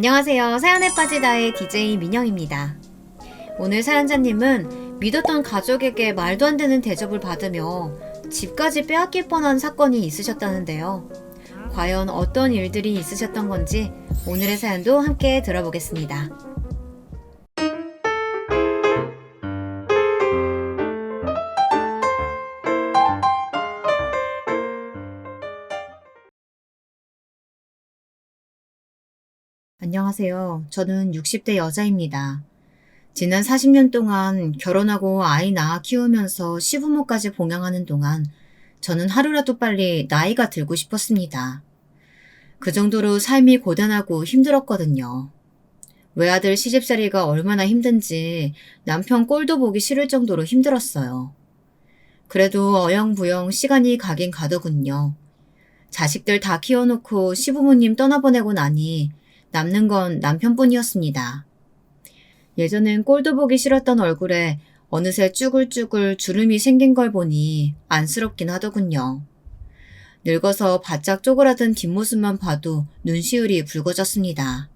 안녕하세요. 사연에 빠지다의 DJ 민영입니다. 오늘 사연자님은 믿었던 가족에게 말도 안 되는 대접을 받으며 집까지 빼앗길 뻔한 사건이 있으셨다는데요. 과연 어떤 일들이 있으셨던 건지 오늘의 사연도 함께 들어보겠습니다. 안녕하세요. 저는 60대 여자입니다. 지난 40년 동안 결혼하고 아이 낳아 키우면서 시부모까지 봉양하는 동안 저는 하루라도 빨리 나이가 들고 싶었습니다. 그 정도로 삶이 고단하고 힘들었거든요. 외아들 시집살이가 얼마나 힘든지 남편 꼴도 보기 싫을 정도로 힘들었어요. 그래도 어영부영 시간이 가긴 가더군요. 자식들 다 키워놓고 시부모님 떠나보내고 나니 남는 건 남편뿐이었습니다. 예전엔 꼴도 보기 싫었던 얼굴에 어느새 쭈글쭈글 주름이 생긴 걸 보니 안쓰럽긴 하더군요. 늙어서 바짝 쪼그라든 뒷모습만 봐도 눈시울이 붉어졌습니다.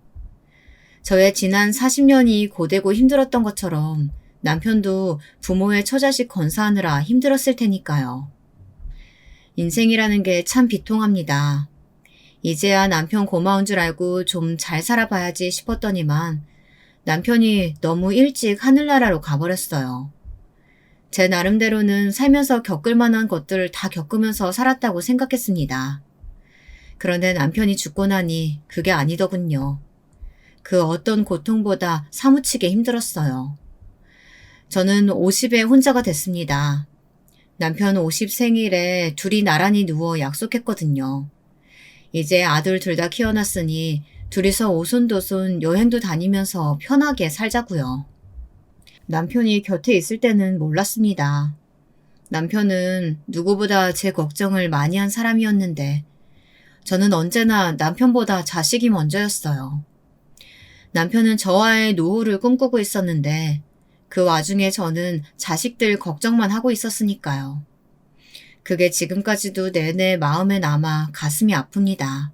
저의 지난 40년이 고되고 힘들었던 것처럼 남편도 부모의 처자식 건사하느라 힘들었을 테니까요. 인생이라는 게 참 비통합니다. 이제야 남편 고마운 줄 알고 좀 잘 살아봐야지 싶었더니만 남편이 너무 일찍 하늘나라로 가버렸어요. 제 나름대로는 살면서 겪을 만한 것들을 다 겪으면서 살았다고 생각했습니다. 그런데 남편이 죽고 나니 그게 아니더군요. 그 어떤 고통보다 사무치게 힘들었어요. 저는 50에 혼자가 됐습니다. 남편 50 생일에 둘이 나란히 누워 약속했거든요. 이제 아들 둘 다 키워놨으니 둘이서 오손도손 여행도 다니면서 편하게 살자고요. 남편이 곁에 있을 때는 몰랐습니다. 남편은 누구보다 제 걱정을 많이 한 사람이었는데 저는 언제나 남편보다 자식이 먼저였어요. 남편은 저와의 노후를 꿈꾸고 있었는데 그 와중에 저는 자식들 걱정만 하고 있었으니까요. 그게 지금까지도 내내 마음에 남아 가슴이 아픕니다.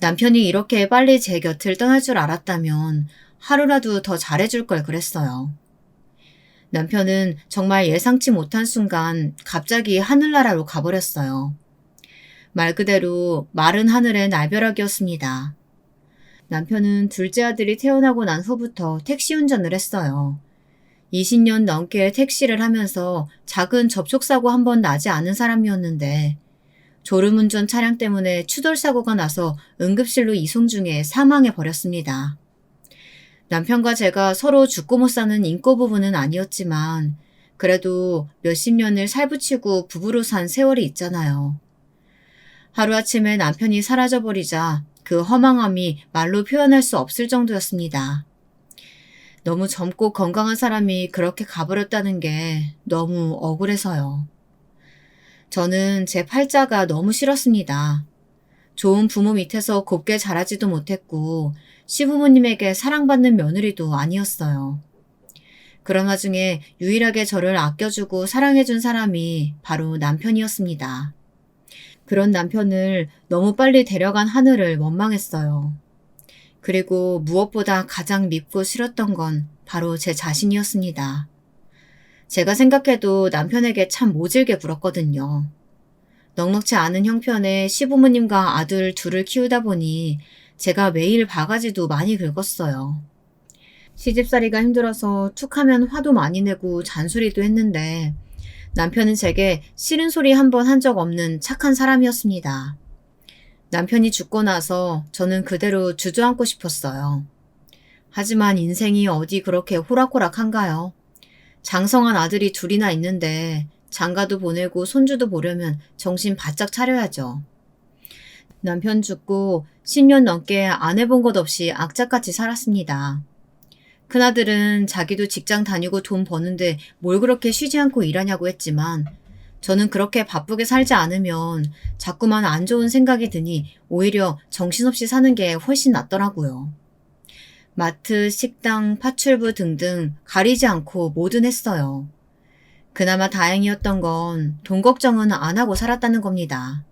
남편이 이렇게 빨리 제 곁을 떠날 줄 알았다면 하루라도 더 잘해줄 걸 그랬어요. 남편은 정말 예상치 못한 순간 갑자기 하늘나라로 가버렸어요. 말 그대로 마른 하늘의 날벼락이었습니다. 남편은 둘째 아들이 태어나고 난 후부터 택시 운전을 했어요. 20년 넘게 택시를 하면서 작은 접촉사고 한 번 나지 않은 사람이었는데 졸음운전 차량 때문에 추돌사고가 나서 응급실로 이송 중에 사망해버렸습니다. 남편과 제가 서로 죽고 못 사는 인꼬 부부는 아니었지만 그래도 몇십 년을 살붙이고 부부로 산 세월이 있잖아요. 하루아침에 남편이 사라져버리자 그 허망함이 말로 표현할 수 없을 정도였습니다. 너무 젊고 건강한 사람이 그렇게 가버렸다는 게 너무 억울해서요. 저는 제 팔자가 너무 싫었습니다. 좋은 부모 밑에서 곱게 자라지도 못했고 시부모님에게 사랑받는 며느리도 아니었어요. 그런 와중에 유일하게 저를 아껴주고 사랑해준 사람이 바로 남편이었습니다. 그런 남편을 너무 빨리 데려간 하늘을 원망했어요. 그리고 무엇보다 가장 밉고 싫었던 건 바로 제 자신이었습니다. 제가 생각해도 남편에게 참 모질게 굴었거든요. 넉넉지 않은 형편에 시부모님과 아들 둘을 키우다 보니 제가 매일 바가지도 많이 긁었어요. 시집살이가 힘들어서 툭하면 화도 많이 내고 잔소리도 했는데 남편은 제게 싫은 소리 한 번 한 적 없는 착한 사람이었습니다. 남편이 죽고 나서 저는 그대로 주저앉고 싶었어요. 하지만 인생이 어디 그렇게 호락호락한가요? 장성한 아들이 둘이나 있는데 장가도 보내고 손주도 보려면 정신 바짝 차려야죠. 남편 죽고 10년 넘게 안 해본 것 없이 악착같이 살았습니다. 큰아들은 자기도 직장 다니고 돈 버는데 뭘 그렇게 쉬지 않고 일하냐고 했지만 저는 그렇게 바쁘게 살지 않으면 자꾸만 안 좋은 생각이 드니 오히려 정신없이 사는 게 훨씬 낫더라고요. 마트, 식당, 파출부 등등 가리지 않고 뭐든 했어요. 그나마 다행이었던 건 돈 걱정은 안 하고 살았다는 겁니다.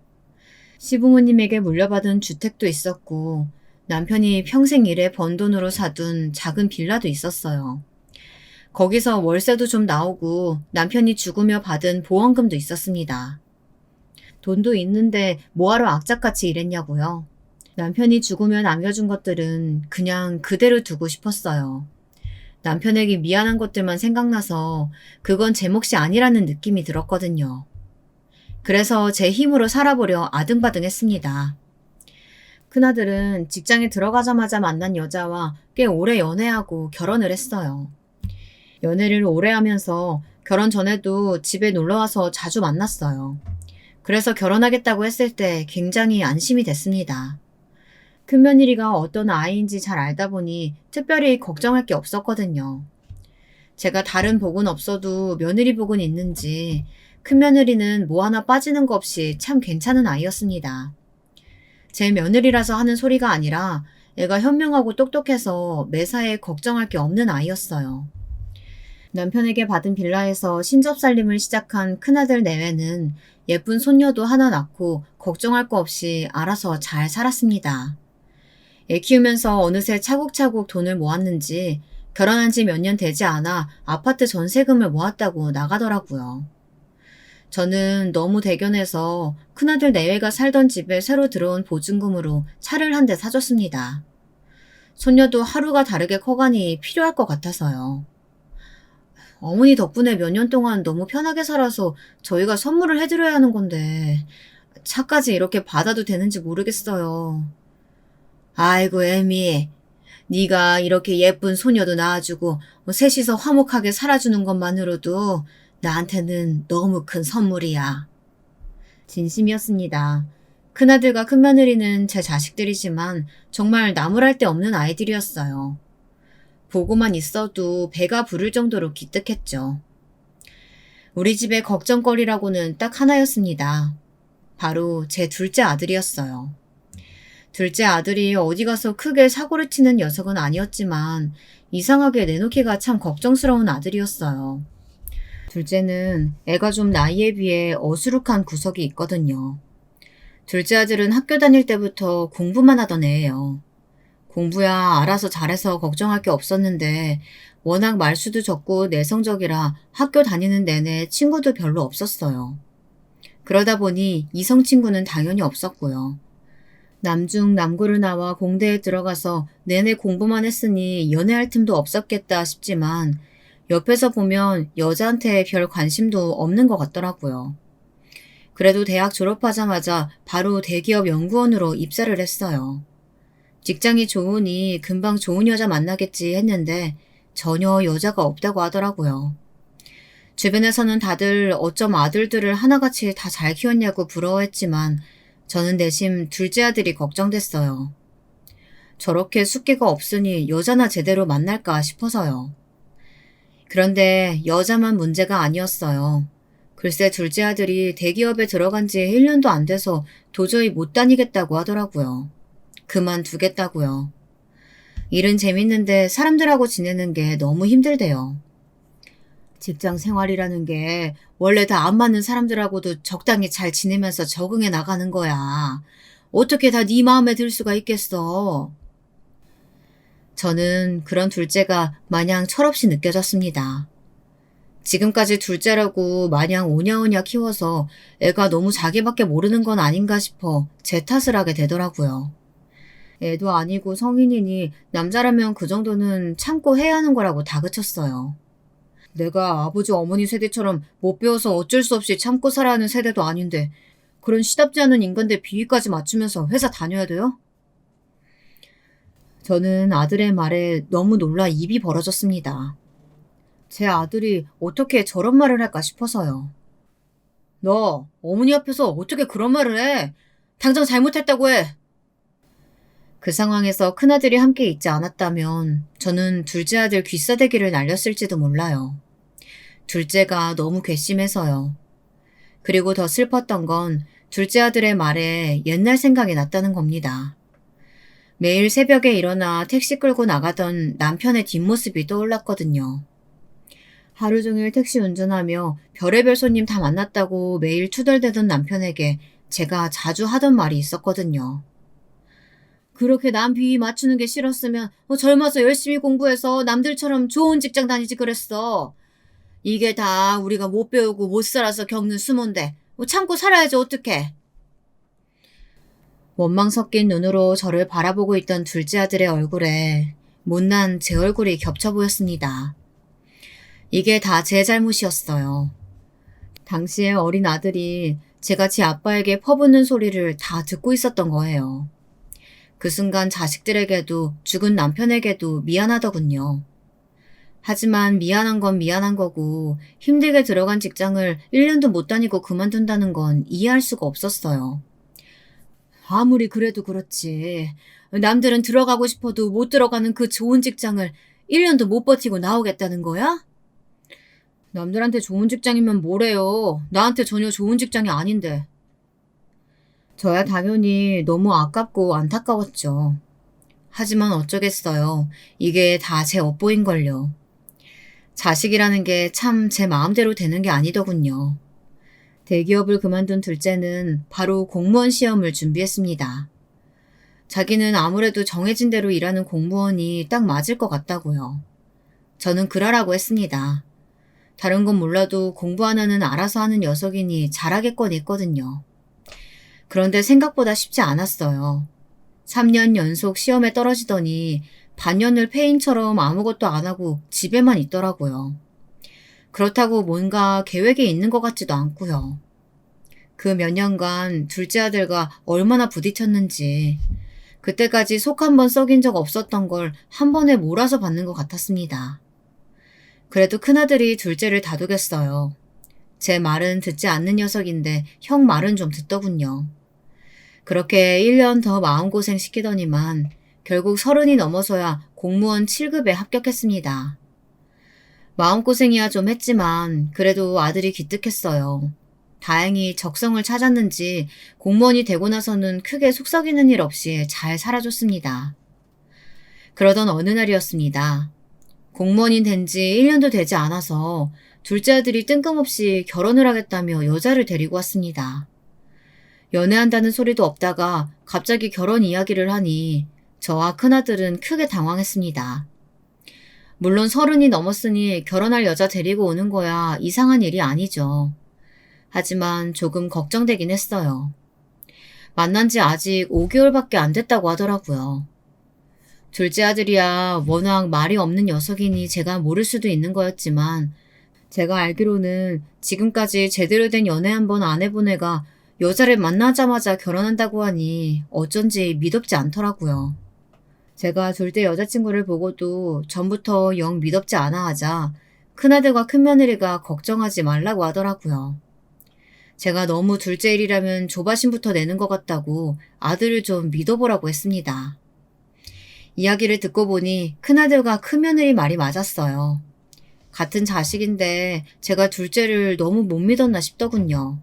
시부모님에게 물려받은 주택도 있었고 남편이 평생 일해 번 돈으로 사둔 작은 빌라도 있었어요. 거기서 월세도 좀 나오고 남편이 죽으며 받은 보험금도 있었습니다. 돈도 있는데 뭐하러 악착같이 일했냐고요. 남편이 죽으며 남겨준 것들은 그냥 그대로 두고 싶었어요. 남편에게 미안한 것들만 생각나서 그건 제 몫이 아니라는 느낌이 들었거든요. 그래서 제 힘으로 살아보려 아등바등했습니다. 큰아들은 직장에 들어가자마자 만난 여자와 꽤 오래 연애하고 결혼을 했어요. 연애를 오래 하면서 결혼 전에도 집에 놀러와서 자주 만났어요. 그래서 결혼하겠다고 했을 때 굉장히 안심이 됐습니다. 큰며느리가 어떤 아이인지 잘 알다 보니 특별히 걱정할 게 없었거든요. 제가 다른 복은 없어도 며느리 복은 있는지 큰며느리는 뭐 하나 빠지는 거 없이 참 괜찮은 아이였습니다. 제 며느리라서 하는 소리가 아니라 애가 현명하고 똑똑해서 매사에 걱정할 게 없는 아이였어요. 남편에게 받은 빌라에서 신접살림을 시작한 큰아들 내외는 예쁜 손녀도 하나 낳고 걱정할 거 없이 알아서 잘 살았습니다. 애 키우면서 어느새 차곡차곡 돈을 모았는지 결혼한 지 몇 년 되지 않아 아파트 전세금을 모았다고 나가더라고요. 저는 너무 대견해서 큰아들 내외가 살던 집에 새로 들어온 보증금으로 차를 한 대 사줬습니다. 손녀도 하루가 다르게 커가니 필요할 것 같아서요. 어머니 덕분에 몇 년 동안 너무 편하게 살아서 저희가 선물을 해드려야 하는 건데 차까지 이렇게 받아도 되는지 모르겠어요. 아이고 애미, 네가 이렇게 예쁜 소녀도 낳아주고 셋이서 화목하게 살아주는 것만으로도 나한테는 너무 큰 선물이야. 진심이었습니다. 큰아들과 큰며느리는 제 자식들이지만 정말 나무랄 데 없는 아이들이었어요. 보고만 있어도 배가 부를 정도로 기특했죠. 우리 집의 걱정거리라고는 딱 하나였습니다. 바로 제 둘째 아들이었어요. 둘째 아들이 어디 가서 크게 사고를 치는 녀석은 아니었지만 이상하게 내놓기가 참 걱정스러운 아들이었어요. 둘째는 애가 좀 나이에 비해 어수룩한 구석이 있거든요. 둘째 아들은 학교 다닐 때부터 공부만 하던 애예요. 공부야 알아서 잘해서 걱정할 게 없었는데 워낙 말수도 적고 내성적이라 학교 다니는 내내 친구도 별로 없었어요. 그러다 보니 이성 친구는 당연히 없었고요. 남중 남고를 나와 공대에 들어가서 내내 공부만 했으니 연애할 틈도 없었겠다 싶지만 옆에서 보면 여자한테 별 관심도 없는 것 같더라고요. 그래도 대학 졸업하자마자 바로 대기업 연구원으로 입사를 했어요. 직장이 좋으니 금방 좋은 여자 만나겠지 했는데 전혀 여자가 없다고 하더라고요. 주변에서는 다들 어쩜 아들들을 하나같이 다 잘 키웠냐고 부러워했지만 저는 내심 둘째 아들이 걱정됐어요. 저렇게 숫기가 없으니 여자나 제대로 만날까 싶어서요. 그런데 여자만 문제가 아니었어요. 글쎄 둘째 아들이 대기업에 들어간 지 1년도 안 돼서 도저히 못 다니겠다고 하더라고요. 그만두겠다고요. 일은 재밌는데 사람들하고 지내는 게 너무 힘들대요. 직장 생활이라는 게 원래 다 안 맞는 사람들하고도 적당히 잘 지내면서 적응해 나가는 거야. 어떻게 다 네 마음에 들 수가 있겠어. 저는 그런 둘째가 마냥 철없이 느껴졌습니다. 지금까지 둘째라고 마냥 오냐오냐 키워서 애가 너무 자기밖에 모르는 건 아닌가 싶어 제 탓을 하게 되더라고요. 애도 아니고 성인이니 남자라면 그 정도는 참고 해야 하는 거라고 다그쳤어요. 내가 아버지 어머니 세대처럼 못 배워서 어쩔 수 없이 참고 살아야 하는 세대도 아닌데 그런 시답지 않은 인간들 비위까지 맞추면서 회사 다녀야 돼요? 저는 아들의 말에 너무 놀라 입이 벌어졌습니다. 제 아들이 어떻게 저런 말을 할까 싶어서요. 너 어머니 앞에서 어떻게 그런 말을 해? 당장 잘못했다고 해. 그 상황에서 큰아들이 함께 있지 않았다면 저는 둘째 아들 귀싸대기를 날렸을지도 몰라요. 둘째가 너무 괘씸해서요. 그리고 더 슬펐던 건 둘째 아들의 말에 옛날 생각이 났다는 겁니다. 매일 새벽에 일어나 택시 끌고 나가던 남편의 뒷모습이 떠올랐거든요. 하루 종일 택시 운전하며 별의별 손님 다 만났다고 매일 투덜대던 남편에게 제가 자주 하던 말이 있었거든요. 그렇게 남 비위 맞추는 게 싫었으면 젊어서 열심히 공부해서 남들처럼 좋은 직장 다니지 그랬어. 이게 다 우리가 못 배우고 못 살아서 겪는 수모인데 참고 살아야지 어떡해. 원망 섞인 눈으로 저를 바라보고 있던 둘째 아들의 얼굴에 못난 제 얼굴이 겹쳐 보였습니다. 이게 다 제 잘못이었어요. 당시에 어린 아들이 제가 제 아빠에게 퍼붓는 소리를 다 듣고 있었던 거예요. 그 순간 자식들에게도 죽은 남편에게도 미안하더군요. 하지만 미안한 건 미안한 거고 힘들게 들어간 직장을 1년도 못 다니고 그만둔다는 건 이해할 수가 없었어요. 아무리 그래도 그렇지. 남들은 들어가고 싶어도 못 들어가는 그 좋은 직장을 1년도 못 버티고 나오겠다는 거야? 남들한테 좋은 직장이면 뭐래요. 나한테 전혀 좋은 직장이 아닌데. 저야 당연히 너무 아깝고 안타까웠죠. 하지만 어쩌겠어요. 이게 다 제 업보인걸요. 자식이라는 게 참 제 마음대로 되는 게 아니더군요. 대기업을 그만둔 둘째는 바로 공무원 시험을 준비했습니다. 자기는 아무래도 정해진 대로 일하는 공무원이 딱 맞을 것 같다고요. 저는 그러라고 했습니다. 다른 건 몰라도 공부 하나는 알아서 하는 녀석이니 잘하겠건 했거든요. 그런데 생각보다 쉽지 않았어요. 3년 연속 시험에 떨어지더니 반년을 폐인처럼 아무것도 안 하고 집에만 있더라고요. 그렇다고 뭔가 계획이 있는 것 같지도 않고요. 그 몇 년간 둘째 아들과 얼마나 부딪혔는지 그때까지 속 한 번 썩인 적 없었던 걸 한 번에 몰아서 받는 것 같았습니다. 그래도 큰아들이 둘째를 다독였어요. 제 말은 듣지 않는 녀석인데 형 말은 좀 듣더군요. 그렇게 1년 더 마음고생 시키더니만 결국 30이 넘어서야 공무원 7급에 합격했습니다. 마음고생이야 좀 했지만 그래도 아들이 기특했어요. 다행히 적성을 찾았는지 공무원이 되고 나서는 크게 속썩이는 일 없이 잘 살아줬습니다. 그러던 어느 날이었습니다. 공무원이 된 지 1년도 되지 않아서 둘째 아들이 뜬금없이 결혼을 하겠다며 여자를 데리고 왔습니다. 연애한다는 소리도 없다가 갑자기 결혼 이야기를 하니 저와 큰아들은 크게 당황했습니다. 물론 30이 넘었으니 결혼할 여자 데리고 오는 거야 이상한 일이 아니죠. 하지만 조금 걱정되긴 했어요. 만난 지 아직 5개월밖에 안 됐다고 하더라고요. 둘째 아들이야 워낙 말이 없는 녀석이니 제가 모를 수도 있는 거였지만 제가 알기로는 지금까지 제대로 된 연애 한 번 안 해본 애가 여자를 만나자마자 결혼한다고 하니 어쩐지 믿업지 않더라고요. 제가 둘째 여자친구를 보고도 전부터 영 믿업지 않아 하자 큰아들과 큰며느리가 걱정하지 말라고 하더라고요. 제가 너무 둘째 일이라면 조바심부터 내는 것 같다고 아들을 좀 믿어보라고 했습니다. 이야기를 듣고 보니 큰아들과 큰며느리 말이 맞았어요. 같은 자식인데 제가 둘째를 너무 못 믿었나 싶더군요.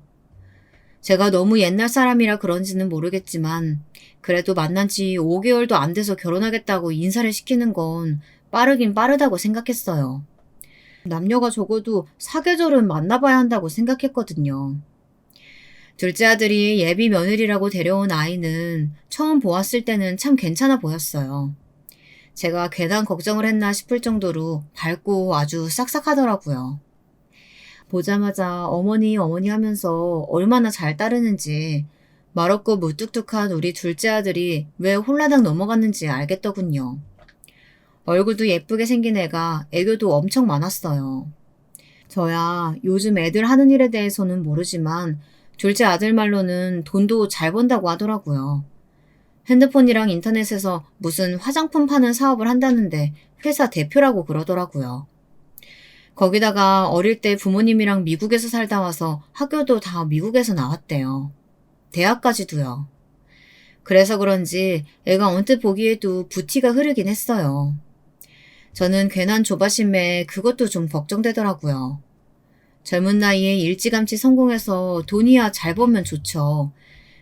제가 너무 옛날 사람이라 그런지는 모르겠지만 그래도 만난 지 5개월도 안 돼서 결혼하겠다고 인사를 시키는 건 빠르긴 빠르다고 생각했어요. 남녀가 적어도 사계절은 만나봐야 한다고 생각했거든요. 둘째 아들이 예비 며느리라고 데려온 아이는 처음 보았을 때는 참 괜찮아 보였어요. 제가 괜한 걱정을 했나 싶을 정도로 밝고 아주 싹싹하더라고요. 보자마자 어머니 어머니 하면서 얼마나 잘 따르는지 말없고 무뚝뚝한 우리 둘째 아들이 왜 홀라당 넘어갔는지 알겠더군요. 얼굴도 예쁘게 생긴 애가 애교도 엄청 많았어요. 저야 요즘 애들 하는 일에 대해서는 모르지만 둘째 아들 말로는 돈도 잘 번다고 하더라고요. 핸드폰이랑 인터넷에서 무슨 화장품 파는 사업을 한다는데 회사 대표라고 그러더라고요. 거기다가 어릴 때 부모님이랑 미국에서 살다 와서 학교도 다 미국에서 나왔대요. 대학까지도요. 그래서 그런지 애가 언뜻 보기에도 부티가 흐르긴 했어요. 저는 괜한 조바심에 그것도 좀 걱정되더라고요. 젊은 나이에 일찌감치 성공해서 돈이야 잘 벌면 좋죠.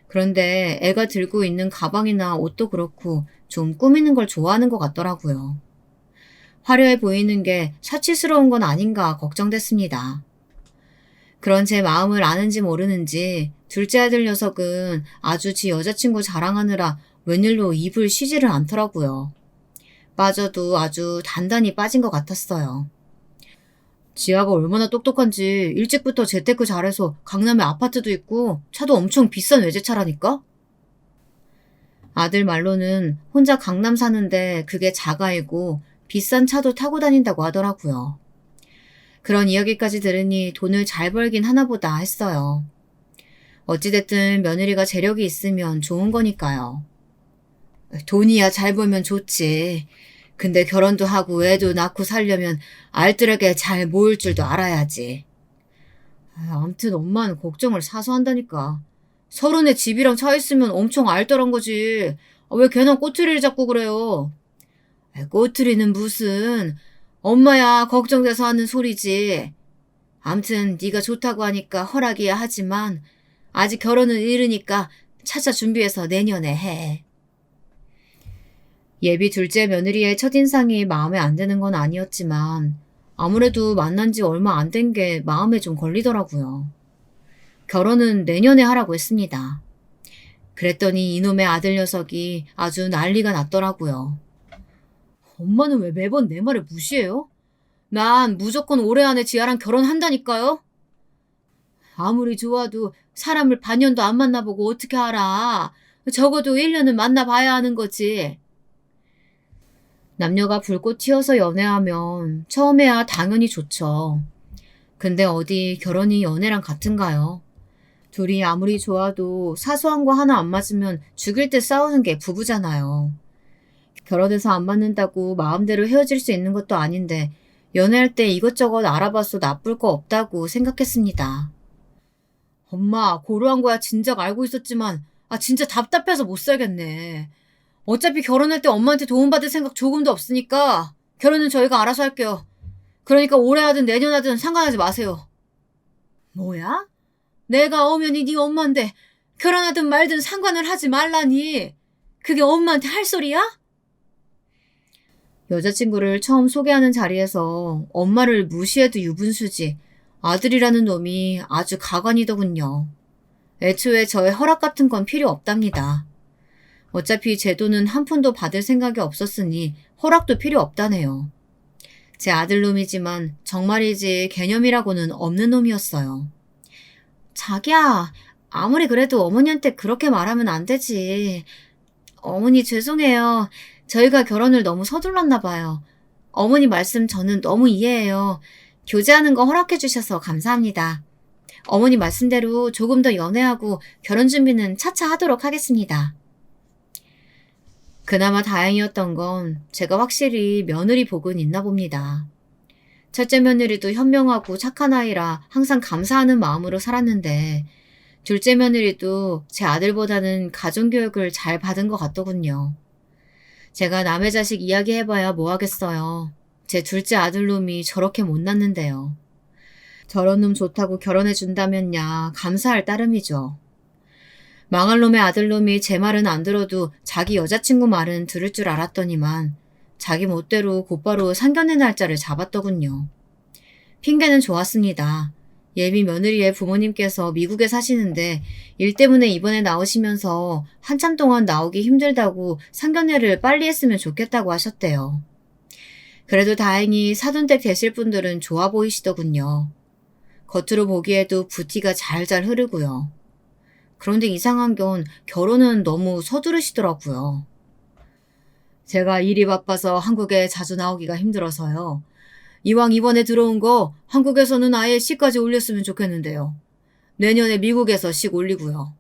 그런데 애가 들고 있는 가방이나 옷도 그렇고 좀 꾸미는 걸 좋아하는 것 같더라고요. 화려해 보이는 게 사치스러운 건 아닌가 걱정됐습니다. 그런 제 마음을 아는지 모르는지 둘째 아들 녀석은 아주 지 여자친구 자랑하느라 웬일로 입을 쉬지를 않더라고요. 빠져도 아주 단단히 빠진 것 같았어요. 지아가 얼마나 똑똑한지 일찍부터 재테크 잘해서 강남에 아파트도 있고 차도 엄청 비싼 외제차라니까? 아들 말로는 혼자 강남 사는데 그게 자가이고 비싼 차도 타고 다닌다고 하더라고요. 그런 이야기까지 들으니 돈을 잘 벌긴 하나 보다 했어요. 어찌됐든 며느리가 재력이 있으면 좋은 거니까요. 돈이야 잘 벌면 좋지. 근데 결혼도 하고 애도 낳고 살려면 알뜰하게 잘 모을 줄도 알아야지. 암튼 엄마는 걱정을 사서 한다니까. 서른에 집이랑 차 있으면 엄청 알뜰한 거지. 왜 걔는 꼬투리를 잡고 그래요? 꼬투리는 무슨. 엄마야 걱정돼서 하는 소리지. 암튼 네가 좋다고 하니까 허락이야 하지만 아직 결혼은 이르니까 차차 준비해서 내년에 해. 예비 둘째 며느리의 첫인상이 마음에 안 드는 건 아니었지만 아무래도 만난 지 얼마 안 된 게 마음에 좀 걸리더라고요. 결혼은 내년에 하라고 했습니다. 그랬더니 이놈의 아들 녀석이 아주 난리가 났더라고요. 엄마는 왜 매번 내 말을 무시해요? 난 무조건 올해 안에 지아랑 결혼한다니까요? 아무리 좋아도 사람을 반년도 안 만나보고 어떻게 알아? 적어도 1년은 만나봐야 하는 거지. 남녀가 불꽃 튀어서 연애하면 처음에야 당연히 좋죠. 근데 어디 결혼이 연애랑 같은가요? 둘이 아무리 좋아도 사소한 거 하나 안 맞으면 죽일 듯 싸우는 게 부부잖아요. 결혼해서 안 맞는다고 마음대로 헤어질 수 있는 것도 아닌데 연애할 때 이것저것 알아봐서 나쁠 거 없다고 생각했습니다. 엄마, 고루한 거야 진작 알고 있었지만 진짜 답답해서 못 살겠네. 어차피 결혼할 때 엄마한테 도움받을 생각 조금도 없으니까 결혼은 저희가 알아서 할게요. 그러니까 올해 하든 내년 하든 상관하지 마세요. 뭐야? 내가 엄연히 네 엄마인데 결혼하든 말든 상관을 하지 말라니. 그게 엄마한테 할 소리야? 여자친구를 처음 소개하는 자리에서 엄마를 무시해도 유분수지 아들이라는 놈이 아주 가관이더군요. 애초에 저의 허락 같은 건 필요 없답니다. 어차피 제 돈은 한 푼도 받을 생각이 없었으니 허락도 필요 없다네요. 제 아들놈이지만 정말이지 개념이라고는 없는 놈이었어요. 자기야, 아무리 그래도 어머니한테 그렇게 말하면 안 되지. 어머니 죄송해요. 저희가 결혼을 너무 서둘렀나 봐요. 어머니 말씀 저는 너무 이해해요. 교제하는 거 허락해 주셔서 감사합니다. 어머니 말씀대로 조금 더 연애하고 결혼 준비는 차차 하도록 하겠습니다. 그나마 다행이었던 건 제가 확실히 며느리 복은 있나 봅니다. 첫째 며느리도 현명하고 착한 아이라 항상 감사하는 마음으로 살았는데 둘째 며느리도 제 아들보다는 가정교육을 잘 받은 것 같더군요. 제가 남의 자식 이야기해봐야 뭐 하겠어요. 제 둘째 아들놈이 저렇게 못났는데요. 저런 놈 좋다고 결혼해준다면야 감사할 따름이죠. 망할 놈의 아들놈이 제 말은 안 들어도 자기 여자친구 말은 들을 줄 알았더니만 자기 멋대로 곧바로 상견례 날짜를 잡았더군요. 핑계는 좋았습니다. 예비 며느리의 부모님께서 미국에 사시는데 일 때문에 이번에 나오시면서 한참 동안 나오기 힘들다고 상견례를 빨리 했으면 좋겠다고 하셨대요. 그래도 다행히 사돈댁 되실 분들은 좋아 보이시더군요. 겉으로 보기에도 부티가 잘잘 흐르고요. 그런데 이상한 건 결혼은 너무 서두르시더라고요. 제가 일이 바빠서 한국에 자주 나오기가 힘들어서요. 이왕 이번에 들어온 거 한국에서는 아예 시까지 올렸으면 좋겠는데요. 내년에 미국에서 식 올리고요.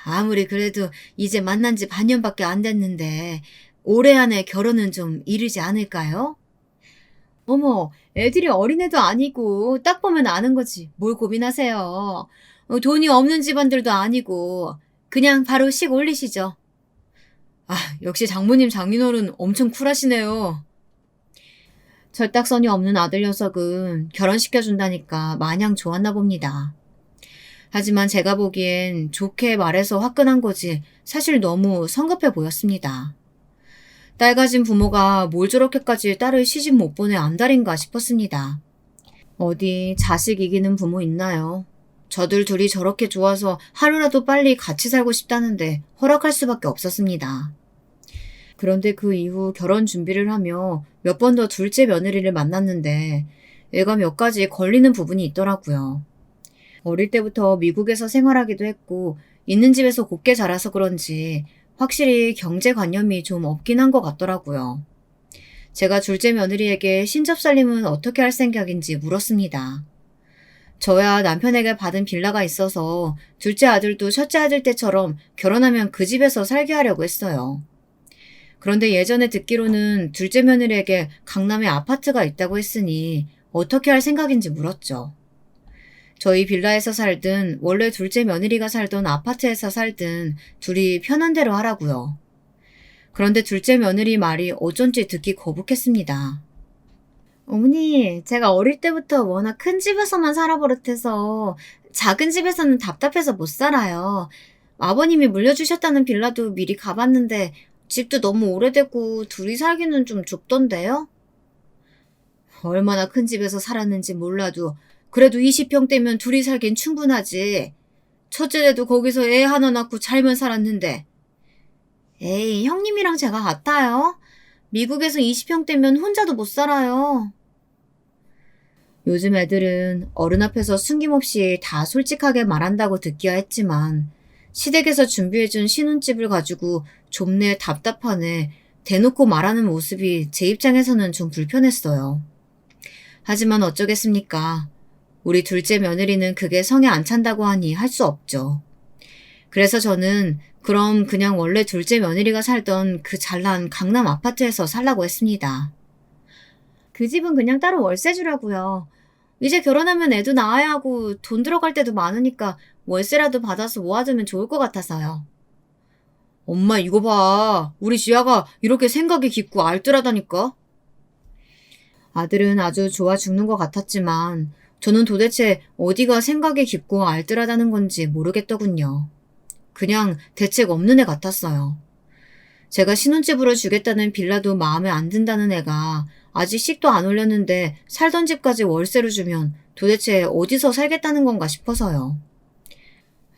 아무리 그래도 이제 만난 지 반년밖에 안 됐는데 올해 안에 결혼은 좀 이르지 않을까요? 어머, 애들이 어린애도 아니고 딱 보면 아는 거지. 뭘 고민하세요. 돈이 없는 집안들도 아니고 그냥 바로 식 올리시죠. 역시 장모님 장인어른 엄청 쿨하시네요. 철딱선이 없는 아들 녀석은 결혼시켜준다니까 마냥 좋았나 봅니다. 하지만 제가 보기엔 좋게 말해서 화끈한 거지 사실 너무 성급해 보였습니다. 딸 가진 부모가 뭘 저렇게까지 딸을 시집 못 보내 안달인가 싶었습니다. 어디 자식 이기는 부모 있나요? 저들 둘이 저렇게 좋아서 하루라도 빨리 같이 살고 싶다는데 허락할 수밖에 없었습니다. 그런데 그 이후 결혼 준비를 하며 몇 번 더 둘째 며느리를 만났는데 애가 몇 가지 걸리는 부분이 있더라고요. 어릴 때부터 미국에서 생활하기도 했고 있는 집에서 곱게 자라서 그런지 확실히 경제관념이 좀 없긴 한 것 같더라고요. 제가 둘째 며느리에게 신접살림은 어떻게 할 생각인지 물었습니다. 저야 남편에게 받은 빌라가 있어서 둘째 아들도 첫째 아들 때처럼 결혼하면 그 집에서 살게 하려고 했어요. 그런데 예전에 듣기로는 둘째 며느리에게 강남에 아파트가 있다고 했으니 어떻게 할 생각인지 물었죠. 저희 빌라에서 살든 원래 둘째 며느리가 살던 아파트에서 살든 둘이 편한 대로 하라고요. 그런데 둘째 며느리 말이 어쩐지 듣기 거북했습니다. 어머니, 제가 어릴 때부터 워낙 큰 집에서만 살아버릇해서 작은 집에서는 답답해서 못 살아요. 아버님이 물려주셨다는 빌라도 미리 가봤는데 집도 너무 오래되고 둘이 살기는 좀 좁던데요? 얼마나 큰 집에서 살았는지 몰라도 그래도 20평대면 둘이 살긴 충분하지. 첫째도 거기서 애 하나 낳고 잘만 살았는데. 에이, 형님이랑 제가 같아요. 미국에서 20평대면 혼자도 못 살아요. 요즘 애들은 어른 앞에서 숨김없이 다 솔직하게 말한다고 듣기야 했지만 시댁에서 준비해준 신혼집을 가지고 좁네 답답하네 대놓고 말하는 모습이 제 입장에서는 좀 불편했어요. 하지만 어쩌겠습니까. 우리 둘째 며느리는 그게 성에 안 찬다고 하니 할 수 없죠. 그래서 저는 그럼 그냥 원래 둘째 며느리가 살던 그 잘난 강남 아파트에서 살라고 했습니다. 그 집은 그냥 따로 월세 주라고요. 이제 결혼하면 애도 낳아야 하고 돈 들어갈 때도 많으니까 월세라도 받아서 모아두면 좋을 것 같아서요. 엄마 이거 봐. 우리 지아가 이렇게 생각이 깊고 알뜰하다니까. 아들은 아주 좋아 죽는 것 같았지만 저는 도대체 어디가 생각이 깊고 알뜰하다는 건지 모르겠더군요. 그냥 대책 없는 애 같았어요. 제가 신혼집으로 주겠다는 빌라도 마음에 안 든다는 애가 아직 씩도 안 올렸는데 살던 집까지 월세로 주면 도대체 어디서 살겠다는 건가 싶어서요.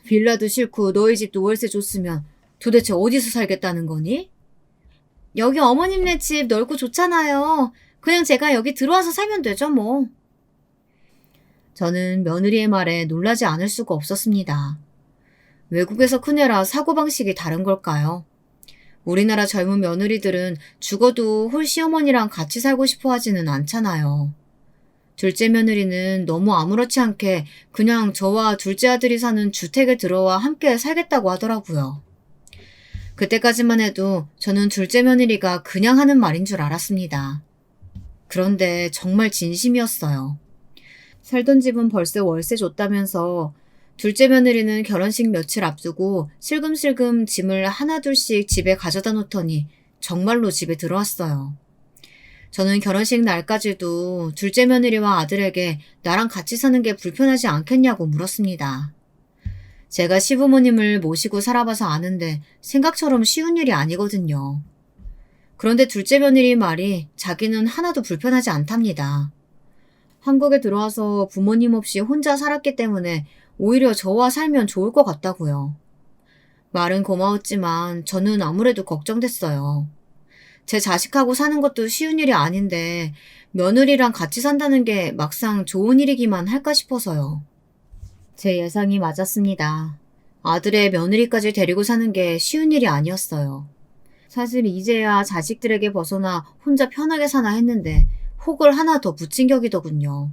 빌라도 싫고 너희 집도 월세 줬으면 도대체 어디서 살겠다는 거니? 여기 어머님네 집 넓고 좋잖아요. 그냥 제가 여기 들어와서 살면 되죠 뭐. 저는 며느리의 말에 놀라지 않을 수가 없었습니다. 외국에서 큰애라 사고방식이 다른 걸까요? 우리나라 젊은 며느리들은 죽어도 홀시어머니랑 같이 살고 싶어 하지는 않잖아요. 둘째 며느리는 너무 아무렇지 않게 그냥 저와 둘째 아들이 사는 주택에 들어와 함께 살겠다고 하더라고요. 그때까지만 해도 저는 둘째 며느리가 그냥 하는 말인 줄 알았습니다. 그런데 정말 진심이었어요. 살던 집은 벌써 월세 줬다면서 둘째 며느리는 결혼식 며칠 앞두고 슬금슬금 짐을 하나둘씩 집에 가져다 놓더니 정말로 집에 들어왔어요. 저는 결혼식 날까지도 둘째 며느리와 아들에게 나랑 같이 사는 게 불편하지 않겠냐고 물었습니다. 제가 시부모님을 모시고 살아봐서 아는데 생각처럼 쉬운 일이 아니거든요. 그런데 둘째 며느리 말이 자기는 하나도 불편하지 않답니다. 한국에 들어와서 부모님 없이 혼자 살았기 때문에 오히려 저와 살면 좋을 것 같다고요. 말은 고마웠지만 저는 아무래도 걱정됐어요. 제 자식하고 사는 것도 쉬운 일이 아닌데 며느리랑 같이 산다는 게 막상 좋은 일이기만 할까 싶어서요. 제 예상이 맞았습니다. 아들의 며느리까지 데리고 사는 게 쉬운 일이 아니었어요. 사실 이제야 자식들에게 벗어나 혼자 편하게 사나 했는데 혹을 하나 더 붙인 격이더군요.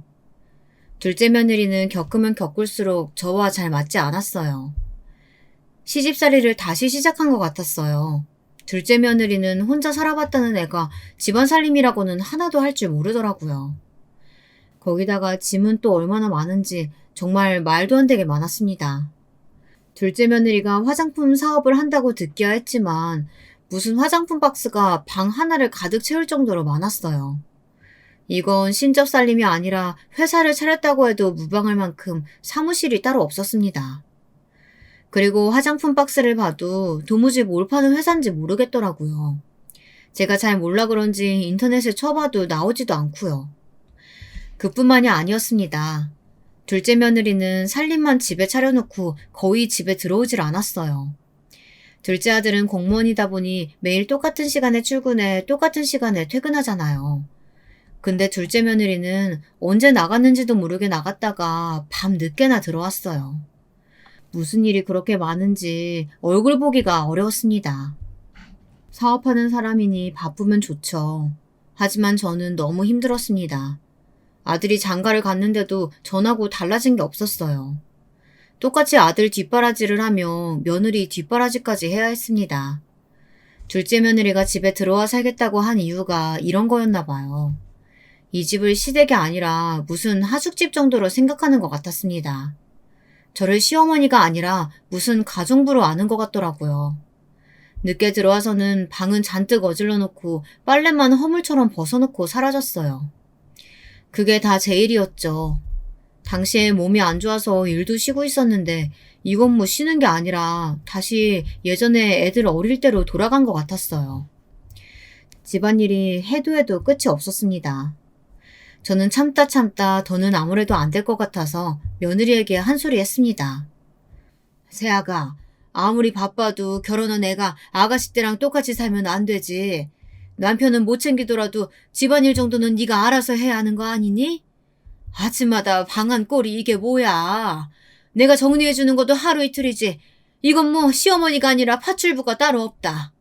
둘째 며느리는 겪으면 겪을수록 저와 잘 맞지 않았어요. 시집살이를 다시 시작한 것 같았어요. 둘째 며느리는 혼자 살아봤다는 애가 집안 살림이라고는 하나도 할 줄 모르더라고요. 거기다가 짐은 또 얼마나 많은지 정말 말도 안 되게 많았습니다. 둘째 며느리가 화장품 사업을 한다고 듣기야 했지만 무슨 화장품 박스가 방 하나를 가득 채울 정도로 많았어요. 이건 신접살림이 아니라 회사를 차렸다고 해도 무방할 만큼 사무실이 따로 없었습니다. 그리고 화장품 박스를 봐도 도무지 뭘 파는 회사인지 모르겠더라고요. 제가 잘 몰라 그런지 인터넷에 쳐봐도 나오지도 않고요. 그뿐만이 아니었습니다. 둘째 며느리는 살림만 집에 차려놓고 거의 집에 들어오질 않았어요. 둘째 아들은 공무원이다 보니 매일 똑같은 시간에 출근해 똑같은 시간에 퇴근하잖아요. 근데 둘째 며느리는 언제 나갔는지도 모르게 나갔다가 밤 늦게나 들어왔어요. 무슨 일이 그렇게 많은지 얼굴 보기가 어려웠습니다. 사업하는 사람이니 바쁘면 좋죠. 하지만 저는 너무 힘들었습니다. 아들이 장가를 갔는데도 전하고 달라진 게 없었어요. 똑같이 아들 뒷바라지를 하며 며느리 뒷바라지까지 해야 했습니다. 둘째 며느리가 집에 들어와 살겠다고 한 이유가 이런 거였나 봐요. 이 집을 시댁이 아니라 무슨 하숙집 정도로 생각하는 것 같았습니다. 저를 시어머니가 아니라 무슨 가정부로 아는 것 같더라고요. 늦게 들어와서는 방은 잔뜩 어질러 놓고 빨래만 허물처럼 벗어놓고 사라졌어요. 그게 다 제 일이었죠. 당시에 몸이 안 좋아서 일도 쉬고 있었는데 이건 뭐 쉬는 게 아니라 다시 예전에 애들 어릴 때로 돌아간 것 같았어요. 집안일이 해도 해도 끝이 없었습니다. 저는 참다 더는 아무래도 안 될 것 같아서 며느리에게 한 소리 했습니다. 새아가, 아무리 바빠도 결혼한 애가 아가씨 때랑 똑같이 살면 안 되지. 남편은 못 챙기더라도 집안일 정도는 네가 알아서 해야 하는 거 아니니? 아침마다 방한 꼴이 이게 뭐야. 내가 정리해주는 것도 하루 이틀이지. 이건 뭐 시어머니가 아니라 파출부가 따로 없다.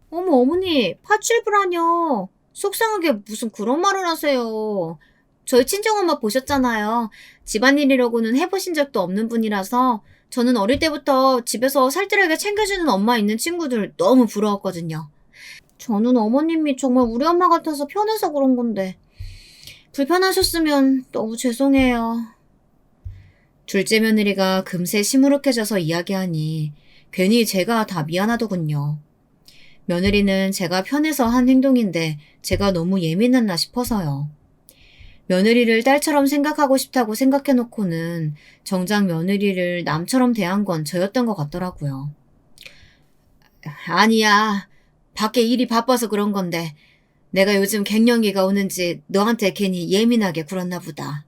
어머 어머니, 파출부라뇨. 속상하게 무슨 그런 말을 하세요. 저희 친정엄마 보셨잖아요. 집안일이라고는 해보신 적도 없는 분이라서 저는 어릴 때부터 집에서 살뜰하게 챙겨주는 엄마 있는 친구들 너무 부러웠거든요. 저는 어머님이 정말 우리 엄마 같아서 편해서 그런 건데 불편하셨으면 너무 죄송해요. 둘째 며느리가 금세 시무룩해져서 이야기하니 괜히 제가 다 미안하더군요. 며느리는 제가 편해서 한 행동인데 제가 너무 예민했나 싶어서요. 며느리를 딸처럼 생각하고 싶다고 생각해놓고는 정작 며느리를 남처럼 대한 건 저였던 것 같더라고요. 아니야. 밖에 일이 바빠서 그런 건데 내가 요즘 갱년기가 오는지 너한테 괜히 예민하게 굴었나 보다.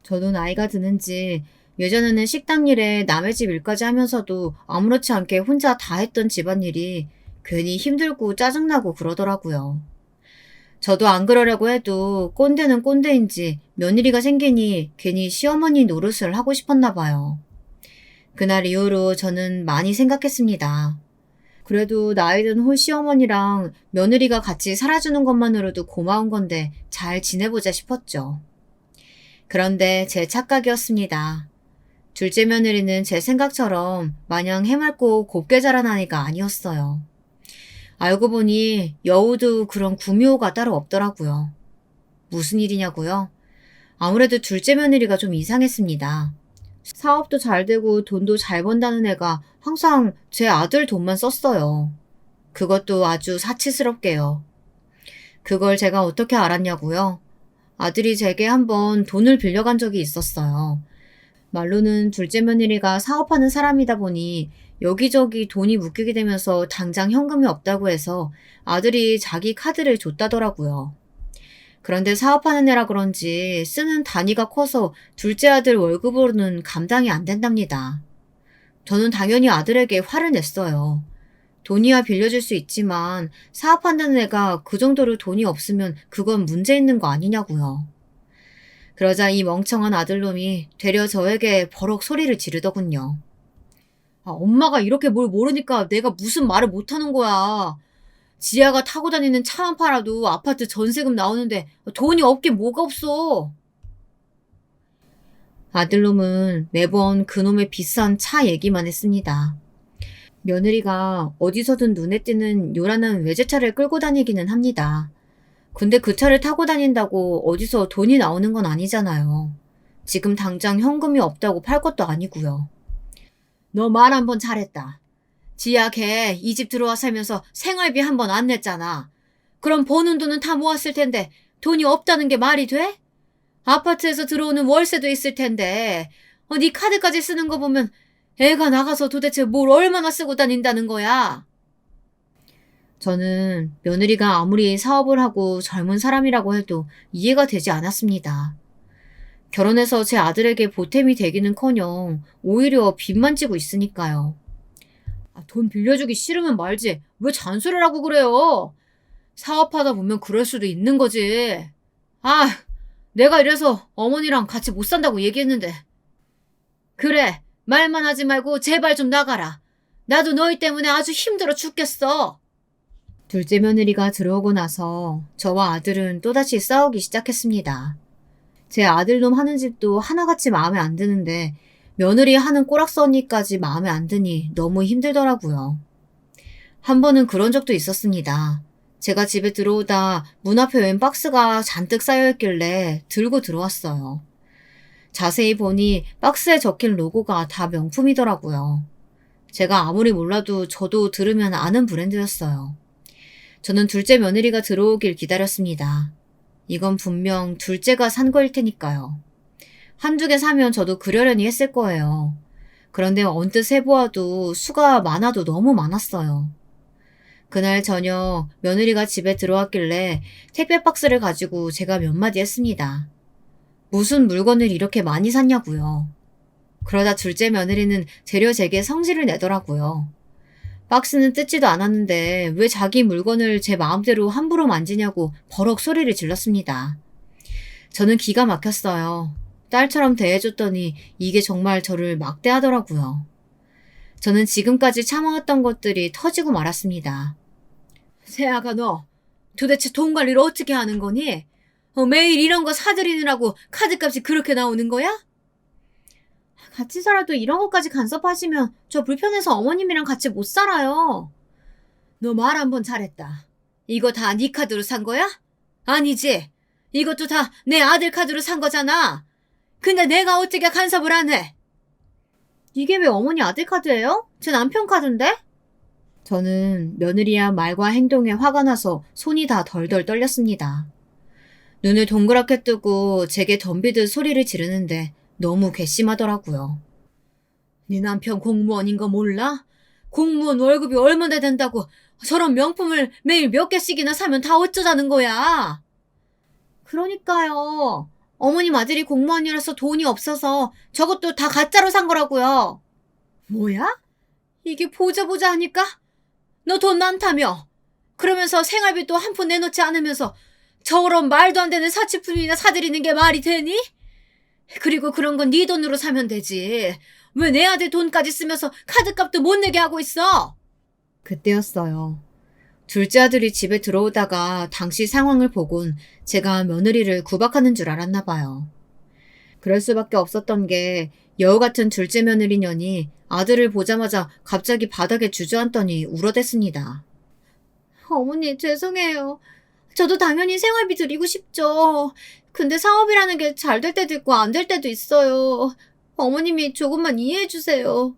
저도 나이가 드는지 예전에는 식당 일에 남의 집 일까지 하면서도 아무렇지 않게 혼자 다 했던 집안일이 괜히 힘들고 짜증나고 그러더라고요. 저도 안 그러려고 해도 꼰대는 꼰대인지 며느리가 생기니 괜히 시어머니 노릇을 하고 싶었나 봐요. 그날 이후로 저는 많이 생각했습니다. 그래도 나이든 홀 시어머니랑 며느리가 같이 살아주는 것만으로도 고마운 건데 잘 지내보자 싶었죠. 그런데 제 착각이었습니다. 둘째 며느리는 제 생각처럼 마냥 해맑고 곱게 자란 아이가 아니었어요. 알고 보니 여우도 그런 구미호가 따로 없더라고요. 무슨 일이냐고요? 아무래도 둘째 며느리가 좀 이상했습니다. 사업도 잘 되고 돈도 잘 번다는 애가 항상 제 아들 돈만 썼어요. 그것도 아주 사치스럽게요. 그걸 제가 어떻게 알았냐고요? 아들이 제게 한번 돈을 빌려간 적이 있었어요. 말로는 둘째 며느리가 사업하는 사람이다 보니 여기저기 돈이 묶이게 되면서 당장 현금이 없다고 해서 아들이 자기 카드를 줬다더라고요. 그런데 사업하는 애라 그런지 쓰는 단위가 커서 둘째 아들 월급으로는 감당이 안 된답니다. 저는 당연히 아들에게 화를 냈어요. 돈이야 빌려줄 수 있지만 사업한다는 애가 그 정도로 돈이 없으면 그건 문제 있는 거 아니냐고요. 그러자 이 멍청한 아들놈이 되려 저에게 버럭 소리를 지르더군요. 엄마가 이렇게 뭘 모르니까 내가 무슨 말을 못하는 거야. 지아가 타고 다니는 차만 팔아도 아파트 전세금 나오는데 돈이 없긴 뭐가 없어. 아들놈은 매번 그놈의 비싼 차 얘기만 했습니다. 며느리가 어디서든 눈에 띄는 요란한 외제차를 끌고 다니기는 합니다. 근데 그 차를 타고 다닌다고 어디서 돈이 나오는 건 아니잖아요. 지금 당장 현금이 없다고 팔 것도 아니고요. 너 말 한 번 잘했다. 지아 걔 이 집 들어와 살면서 생활비 한 번 안 냈잖아. 그럼 버는 돈은 다 모았을 텐데 돈이 없다는 게 말이 돼? 아파트에서 들어오는 월세도 있을 텐데 네 카드까지 쓰는 거 보면 애가 나가서 도대체 뭘 얼마나 쓰고 다닌다는 거야? 저는 며느리가 아무리 사업을 하고 젊은 사람이라고 해도 이해가 되지 않았습니다. 결혼해서 제 아들에게 보탬이 되기는커녕 오히려 빚만 지고 있으니까요. 돈 빌려주기 싫으면 말지. 왜 잔소리를 하고 그래요? 사업하다 보면 그럴 수도 있는 거지. 아, 내가 이래서 어머니랑 같이 못 산다고 얘기했는데. 그래, 말만 하지 말고 제발 좀 나가라. 나도 너희 때문에 아주 힘들어 죽겠어. 둘째 며느리가 들어오고 나서 저와 아들은 또다시 싸우기 시작했습니다. 제 아들놈 하는 집도 하나같이 마음에 안 드는데 며느리 하는 꼬락서니까지 마음에 안 드니 너무 힘들더라고요. 한 번은 그런 적도 있었습니다. 제가 집에 들어오다 문 앞에 웬 박스가 잔뜩 쌓여있길래 들고 들어왔어요. 자세히 보니 박스에 적힌 로고가 다 명품이더라고요. 제가 아무리 몰라도 저도 들으면 아는 브랜드였어요. 저는 둘째 며느리가 들어오길 기다렸습니다. 이건 분명 둘째가 산 거일 테니까요. 한두 개 사면 저도 그러려니 했을 거예요. 그런데 언뜻 해보아도 수가 많아도 너무 많았어요. 그날 저녁 며느리가 집에 들어왔길래 택배 박스를 가지고 제가 몇 마디 했습니다. 무슨 물건을 이렇게 많이 샀냐고요. 그러다 둘째 며느리는 재료 제게 성질을 내더라고요. 박스는 뜯지도 않았는데 왜 자기 물건을 제 마음대로 함부로 만지냐고 버럭 소리를 질렀습니다. 저는 기가 막혔어요. 딸처럼 대해줬더니 이게 정말 저를 막대하더라고요. 저는 지금까지 참아왔던 것들이 터지고 말았습니다. 세아가 너 도대체 돈 관리를 어떻게 하는 거니? 매일 이런 거 사들이느라고 카드값이 그렇게 나오는 거야? 같이 살아도 이런 것까지 간섭하시면 저 불편해서 어머님이랑 같이 못 살아요. 너 말 한 번 잘했다. 이거 다 네 카드로 산 거야? 아니지. 이것도 다 내 아들 카드로 산 거잖아. 근데 내가 어떻게 간섭을 안 해? 이게 왜 어머니 아들 카드예요? 제 남편 카드인데? 저는 며느리야 말과 행동에 화가 나서 손이 다 덜덜 떨렸습니다. 눈을 동그랗게 뜨고 제게 덤비듯 소리를 지르는데 너무 괘씸하더라고요. 네 남편 공무원인 거 몰라? 공무원 월급이 얼마나 된다고 저런 명품을 매일 몇 개씩이나 사면 다 어쩌자는 거야? 그러니까요. 어머님 아들이 공무원이라서 돈이 없어서 저것도 다 가짜로 산 거라고요. 뭐야? 이게 보자 하니까? 너 돈 많다며? 그러면서 생활비도 한 푼 내놓지 않으면서 저런 말도 안 되는 사치품이나 사들이는 게 말이 되니? 그리고 그런 건 네 돈으로 사면 되지. 왜 내 아들 돈까지 쓰면서 카드값도 못 내게 하고 있어? 그때였어요. 둘째 아들이 집에 들어오다가 당시 상황을 보곤 제가 며느리를 구박하는 줄 알았나 봐요. 그럴 수밖에 없었던 게 여우 같은 둘째 며느리년이 아들을 보자마자 갑자기 바닥에 주저앉더니 울어댔습니다. 어머니 죄송해요. 저도 당연히 생활비 드리고 싶죠. 근데 사업이라는 게 잘 될 때도 있고 안 될 때도 있어요. 어머님이 조금만 이해해 주세요.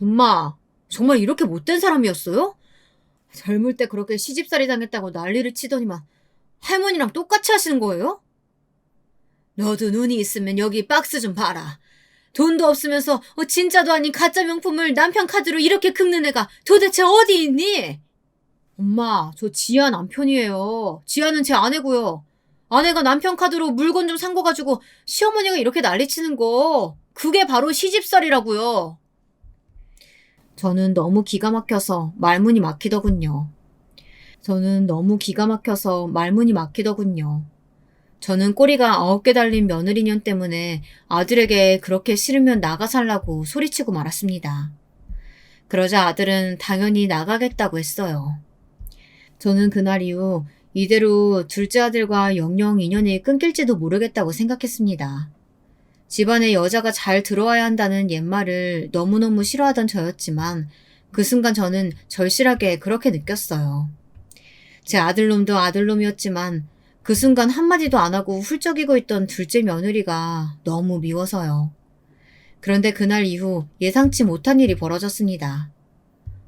엄마, 정말 이렇게 못된 사람이었어요? 젊을 때 그렇게 시집살이 당했다고 난리를 치더니만 할머니랑 똑같이 하시는 거예요? 너도 눈이 있으면 여기 박스 좀 봐라. 돈도 없으면서 진짜도 아닌 가짜 명품을 남편 카드로 이렇게 긁는 애가 도대체 어디 있니? 엄마, 저 지아 남편이에요. 지아는 제 아내고요. 아내가 남편 카드로 물건 좀 산 거 가지고 시어머니가 이렇게 난리치는 거 그게 바로 시집살이라고요. 저는 너무 기가 막혀서 말문이 막히더군요. 저는 꼬리가 9개 달린 며느리년 때문에 아들에게 그렇게 싫으면 나가 살라고 소리치고 말았습니다. 그러자 아들은 당연히 나가겠다고 했어요. 저는 그날 이후 이대로 둘째 아들과 영영 인연이 끊길지도 모르겠다고 생각했습니다. 집안에 여자가 잘 들어와야 한다는 옛말을 너무너무 싫어하던 저였지만 그 순간 저는 절실하게 그렇게 느꼈어요. 제 아들놈도 아들놈이었지만 그 순간 한마디도 안 하고 훌쩍이고 있던 둘째 며느리가 너무 미워서요. 그런데 그날 이후 예상치 못한 일이 벌어졌습니다.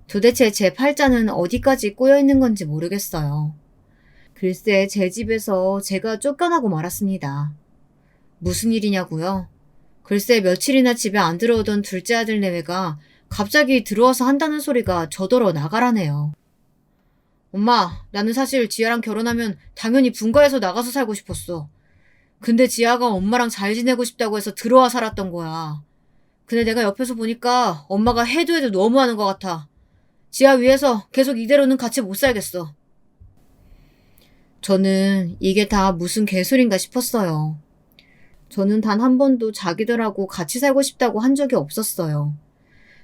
도대체 제 팔자는 어디까지 꼬여있는 건지 모르겠어요. 글쎄 제 집에서 제가 쫓겨나고 말았습니다. 무슨 일이냐고요? 글쎄 며칠이나 집에 안 들어오던 둘째 아들 내외가 갑자기 들어와서 한다는 소리가 저더러 나가라네요. 엄마, 나는 사실 지아랑 결혼하면 당연히 분가해서 나가서 살고 싶었어. 근데 지아가 엄마랑 잘 지내고 싶다고 해서 들어와 살았던 거야. 근데 내가 옆에서 보니까 엄마가 해도 해도 너무하는 것 같아. 지아 위해서 계속 이대로는 같이 못 살겠어. 저는 이게 다 무슨 개소린가 싶었어요. 저는 단 한 번도 자기들하고 같이 살고 싶다고 한 적이 없었어요.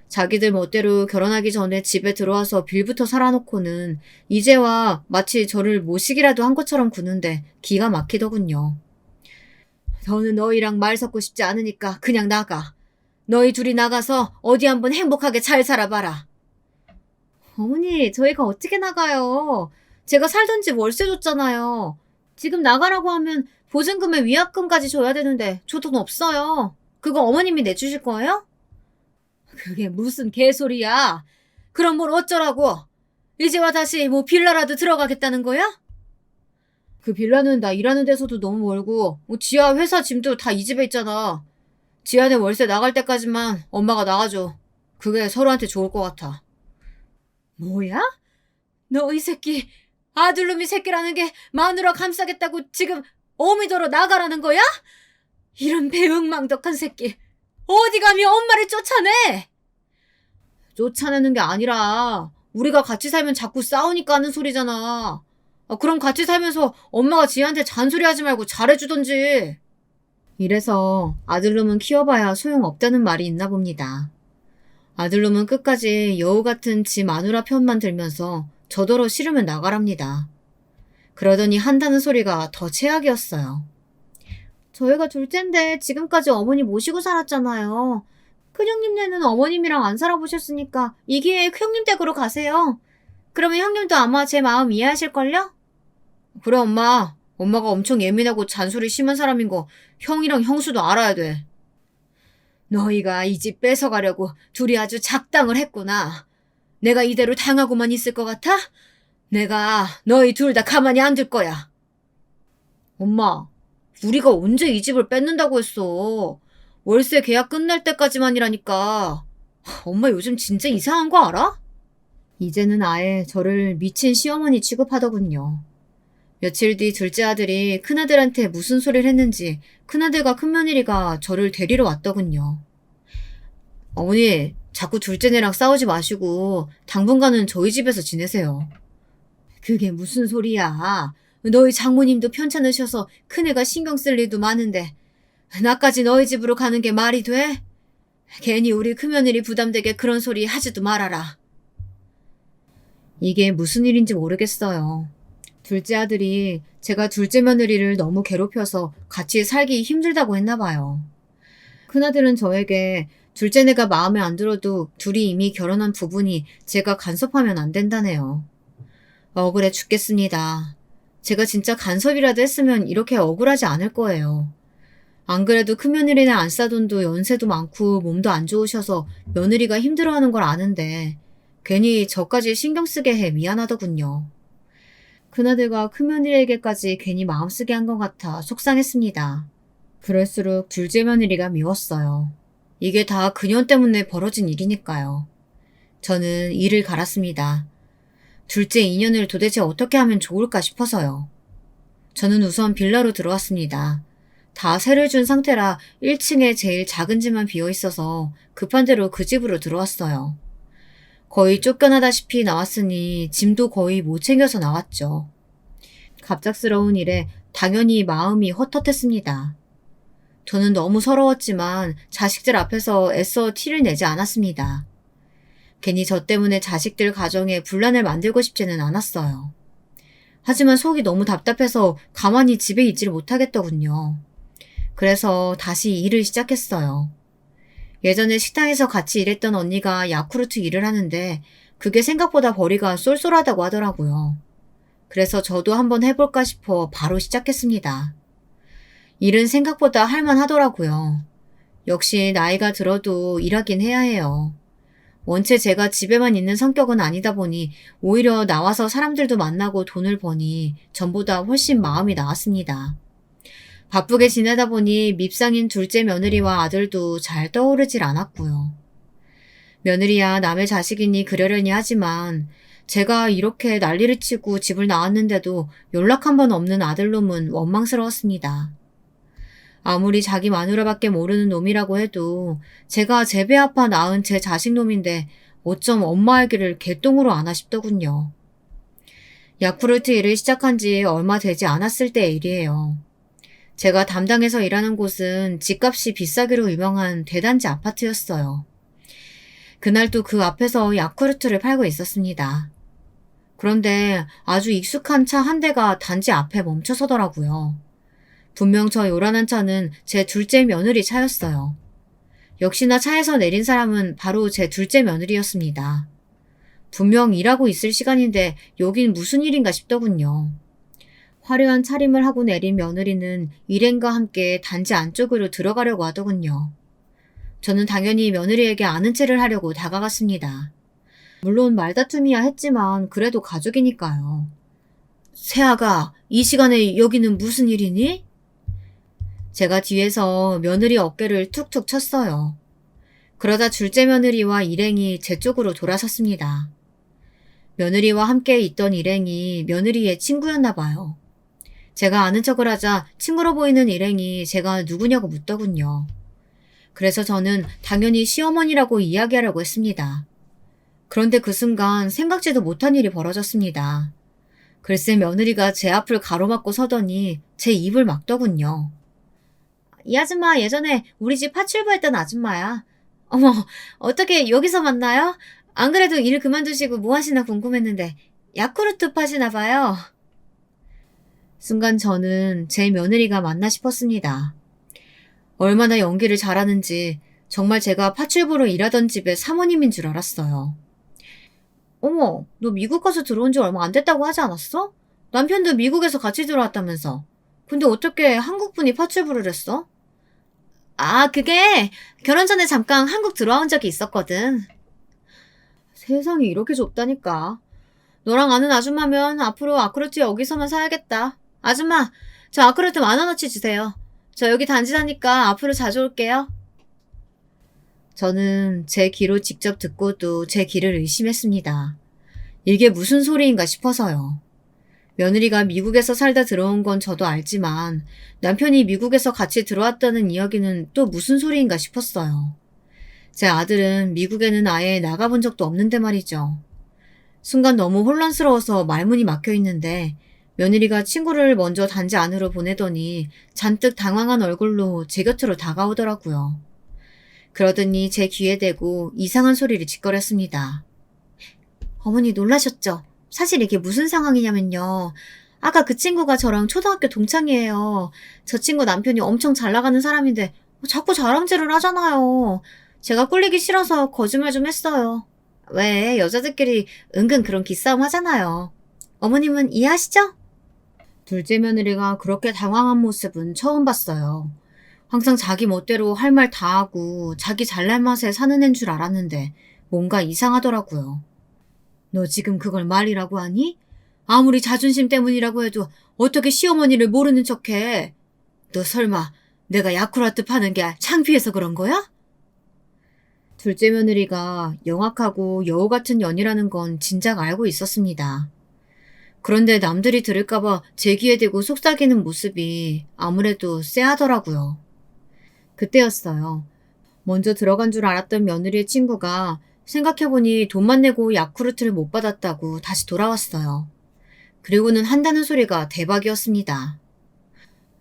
자기들 멋대로 결혼하기 전에 집에 들어와서 빌부터 살아놓고는 이제와 마치 저를 모시기라도 한 것처럼 구는데 기가 막히더군요. 저는 너희랑 말 섞고 싶지 않으니까 그냥 나가. 너희 둘이 나가서 어디 한번 행복하게 잘 살아봐라. 어머니, 저희가 어떻게 나가요? 제가 살던 집 월세 줬잖아요. 지금 나가라고 하면 보증금에 위약금까지 줘야 되는데 저 돈 없어요. 그거 어머님이 내주실 거예요? 그게 무슨 개소리야. 그럼 뭘 어쩌라고? 이제와 다시 뭐 빌라라도 들어가겠다는 거야? 그 빌라는 나 일하는 데서도 너무 멀고 뭐 지하 회사 짐도 다 이 집에 있잖아. 지하네 월세 나갈 때까지만 엄마가 나가줘. 그게 서로한테 좋을 것 같아. 뭐야? 너 이 새끼 아들놈이 새끼라는 게 마누라 감싸겠다고 지금 어미더러 나가라는 거야? 이런 배은망덕한 새끼 어디 감히 엄마를 쫓아내? 쫓아내는 게 아니라 우리가 같이 살면 자꾸 싸우니까 하는 소리잖아. 그럼 같이 살면서 엄마가 지한테 잔소리하지 말고 잘해주던지. 이래서 아들놈은 키워봐야 소용없다는 말이 있나 봅니다. 아들놈은 끝까지 여우 같은 지 마누라 편만 들면서 저더러 싫으면 나가랍니다. 그러더니 한다는 소리가 더 최악이었어요. 저희가 둘째인데 지금까지 어머니 모시고 살았잖아요. 큰형님네는 어머님이랑 안 살아보셨으니까 이 기회에 형님 댁으로 가세요. 그러면 형님도 아마 제 마음 이해하실걸요? 그래 엄마. 엄마가 엄청 예민하고 잔소리 심한 사람인 거 형이랑 형수도 알아야 돼. 너희가 이 집 뺏어가려고 둘이 아주 작당을 했구나. 내가 이대로 당하고만 있을 것 같아? 내가 너희 둘 다 가만히 안 둘 거야. 엄마, 우리가 언제 이 집을 뺏는다고 했어. 월세 계약 끝날 때까지만이라니까. 엄마 요즘 진짜 이상한 거 알아? 이제는 아예 저를 미친 시어머니 취급하더군요. 며칠 뒤 둘째 아들이 큰아들한테 무슨 소리를 했는지 큰아들과 큰며느리가 저를 데리러 왔더군요. 어머니, 자꾸 둘째네랑 싸우지 마시고 당분간은 저희 집에서 지내세요. 그게 무슨 소리야. 너희 장모님도 편찮으셔서 큰애가 신경 쓸 일도 많은데 나까지 너희 집으로 가는 게 말이 돼? 괜히 우리 큰며느리 부담되게 그런 소리 하지도 말아라. 이게 무슨 일인지 모르겠어요. 둘째 아들이 제가 둘째 며느리를 너무 괴롭혀서 같이 살기 힘들다고 했나 봐요. 큰아들은 저에게 둘째네가 마음에 안 들어도 둘이 이미 결혼한 부부니 제가 간섭하면 안 된다네요. 억울해 죽겠습니다. 제가 진짜 간섭이라도 했으면 이렇게 억울하지 않을 거예요. 안 그래도 큰며느리네 안 싸돈도 연세도 많고 몸도 안 좋으셔서 며느리가 힘들어하는 걸 아는데 괜히 저까지 신경 쓰게 해 미안하더군요. 큰아들과 큰며느리에게까지 괜히 마음 쓰게 한 것 같아 속상했습니다. 그럴수록 둘째 며느리가 미웠어요. 이게 다 그년 때문에 벌어진 일이니까요. 저는 이를 갈았습니다. 둘째 인연을 도대체 어떻게 하면 좋을까 싶어서요. 저는 우선 빌라로 들어왔습니다. 다 세를 준 상태라 1층에 제일 작은 집만 비어있어서 급한 대로 그 집으로 들어왔어요. 거의 쫓겨나다시피 나왔으니 짐도 거의 못 챙겨서 나왔죠. 갑작스러운 일에 당연히 마음이 헛헛했습니다. 저는 너무 서러웠지만 자식들 앞에서 애써 티를 내지 않았습니다. 괜히 저 때문에 자식들 가정에 분란을 만들고 싶지는 않았어요. 하지만 속이 너무 답답해서 가만히 집에 있지를 못하겠더군요. 그래서 다시 일을 시작했어요. 예전에 식당에서 같이 일했던 언니가 야쿠르트 일을 하는데 그게 생각보다 벌이가 쏠쏠하다고 하더라고요. 그래서 저도 한번 해볼까 싶어 바로 시작했습니다. 일은 생각보다 할만하더라고요. 역시 나이가 들어도 일하긴 해야 해요. 원체 제가 집에만 있는 성격은 아니다 보니 오히려 나와서 사람들도 만나고 돈을 버니 전보다 훨씬 마음이 나았습니다. 바쁘게 지내다 보니 밉상인 둘째 며느리와 아들도 잘 떠오르질 않았고요. 며느리야 남의 자식이니 그러려니 하지만 제가 이렇게 난리를 치고 집을 나왔는데도 연락 한 번 없는 아들놈은 원망스러웠습니다. 아무리 자기 마누라밖에 모르는 놈이라고 해도 제가 제 배 아파 낳은 제 자식 놈인데 어쩜 엄마 알기를 개똥으로 아나 싶더군요. 야쿠르트 일을 시작한 지 얼마 되지 않았을 때의 일이에요. 제가 담당해서 일하는 곳은 집값이 비싸기로 유명한 대단지 아파트였어요. 그날도 그 앞에서 야쿠르트를 팔고 있었습니다. 그런데 아주 익숙한 차 한 대가 단지 앞에 멈춰서더라고요. 분명 저 요란한 차는 제 둘째 며느리 차였어요. 역시나 차에서 내린 사람은 바로 제 둘째 며느리였습니다. 분명 일하고 있을 시간인데 여긴 무슨 일인가 싶더군요. 화려한 차림을 하고 내린 며느리는 일행과 함께 단지 안쪽으로 들어가려고 하더군요. 저는 당연히 며느리에게 아는 체를 하려고 다가갔습니다. 물론 말다툼이야 했지만 그래도 가족이니까요. 새아가, 이 시간에 여기는 무슨 일이니? 제가 뒤에서 며느리 어깨를 툭툭 쳤어요. 그러자 둘째 며느리와 일행이 제 쪽으로 돌아섰습니다. 며느리와 함께 있던 일행이 며느리의 친구였나 봐요. 제가 아는 척을 하자 친구로 보이는 일행이 제가 누구냐고 묻더군요. 그래서 저는 당연히 시어머니라고 이야기하려고 했습니다. 그런데 그 순간 생각지도 못한 일이 벌어졌습니다. 글쎄 며느리가 제 앞을 가로막고 서더니 제 입을 막더군요. 이 아줌마 예전에 우리 집 파출부했던 아줌마야. 어머, 어떻게 여기서 만나요? 안 그래도 일 그만두시고 뭐 하시나 궁금했는데 야쿠르트 파시나 봐요. 순간 저는 제 며느리가 맞나 싶었습니다. 얼마나 연기를 잘하는지 정말 제가 파출부로 일하던 집의 사모님인 줄 알았어요. 어머, 너 미국 가서 들어온 지 얼마 안 됐다고 하지 않았어? 남편도 미국에서 같이 들어왔다면서. 근데 어떻게 한국분이 파출부를 했어? 아, 그게 결혼 전에 잠깐 한국 들어온 적이 있었거든. 세상이 이렇게 좁다니까. 너랑 아는 아줌마면 앞으로 아크로트 여기서만 사야겠다. 아줌마, 저 아크로트 10,000원어치 주세요. 저 여기 단지 사니까 앞으로 자주 올게요. 저는 제 귀로 직접 듣고도 제 귀를 의심했습니다. 이게 무슨 소리인가 싶어서요. 며느리가 미국에서 살다 들어온 건 저도 알지만 남편이 미국에서 같이 들어왔다는 이야기는 또 무슨 소리인가 싶었어요. 제 아들은 미국에는 아예 나가본 적도 없는데 말이죠. 순간 너무 혼란스러워서 말문이 막혀 있는데 며느리가 친구를 먼저 단지 안으로 보내더니 잔뜩 당황한 얼굴로 제 곁으로 다가오더라고요. 그러더니 제 귀에 대고 이상한 소리를 짓거렸습니다. 어머니 놀라셨죠? 사실 이게 무슨 상황이냐면요. 아까 그 친구가 저랑 초등학교 동창이에요. 저 친구 남편이 엄청 잘 나가는 사람인데 자꾸 자랑질을 하잖아요. 제가 꿀리기 싫어서 거짓말 좀 했어요. 왜 여자들끼리 은근 그런 기싸움 하잖아요. 어머님은 이해하시죠? 둘째 며느리가 그렇게 당황한 모습은 처음 봤어요. 항상 자기 멋대로 할 말 다 하고 자기 잘난 맛에 사는 애인 줄 알았는데 뭔가 이상하더라고요. 너 지금 그걸 말이라고 하니? 아무리 자존심 때문이라고 해도 어떻게 시어머니를 모르는 척해? 너 설마 내가 야쿠르트 파는 게 창피해서 그런 거야? 둘째 며느리가 영악하고 여우 같은 년이라는 건 진작 알고 있었습니다. 그런데 남들이 들을까봐 제 귀에 대고 속삭이는 모습이 아무래도 쎄하더라고요. 그때였어요. 먼저 들어간 줄 알았던 며느리의 친구가 생각해보니 돈만 내고 야쿠르트를 못 받았다고 다시 돌아왔어요. 그리고는 한다는 소리가 대박이었습니다.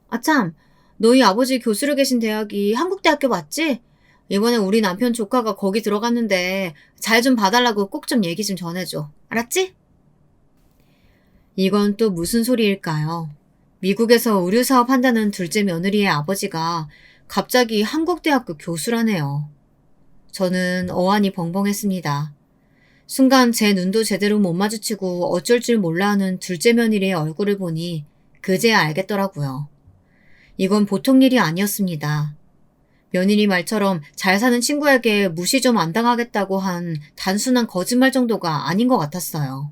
아참, 너희 아버지 교수로 계신 대학이 한국대학교 맞지? 이번에 우리 남편 조카가 거기 들어갔는데 잘 좀 봐달라고 꼭 좀 얘기 좀 전해줘. 알았지? 이건 또 무슨 소리일까요? 미국에서 의류사업 한다는 둘째 며느리의 아버지가 갑자기 한국대학교 교수라네요. 저는 어안이 벙벙했습니다. 순간 제 눈도 제대로 못 마주치고 어쩔 줄 몰라 하는 둘째 며느리의 얼굴을 보니 그제야 알겠더라고요. 이건 보통 일이 아니었습니다. 며느리 말처럼 잘 사는 친구에게 무시 좀 안 당하겠다고 한 단순한 거짓말 정도가 아닌 것 같았어요.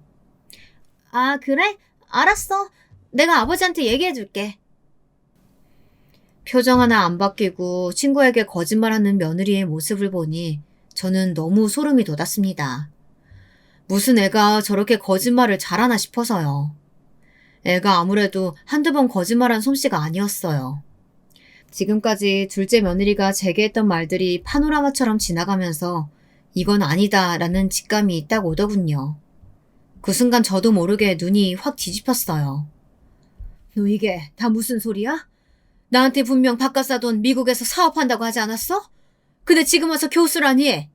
아, 그래? 알았어. 내가 아버지한테 얘기해줄게. 표정 하나 안 바뀌고 친구에게 거짓말하는 며느리의 모습을 보니 저는 너무 소름이 돋았습니다. 무슨 애가 저렇게 거짓말을 잘하나 싶어서요. 애가 아무래도 한두 번 거짓말한 솜씨가 아니었어요. 지금까지 둘째 며느리가 제게 했던 말들이 파노라마처럼 지나가면서 이건 아니다 라는 직감이 딱 오더군요. 그 순간 저도 모르게 눈이 확 뒤집혔어요. 너 이게 다 무슨 소리야? 나한테 분명 바깥 사돈 미국에서 사업한다고 하지 않았어? 근데 지금 와서 교수라니?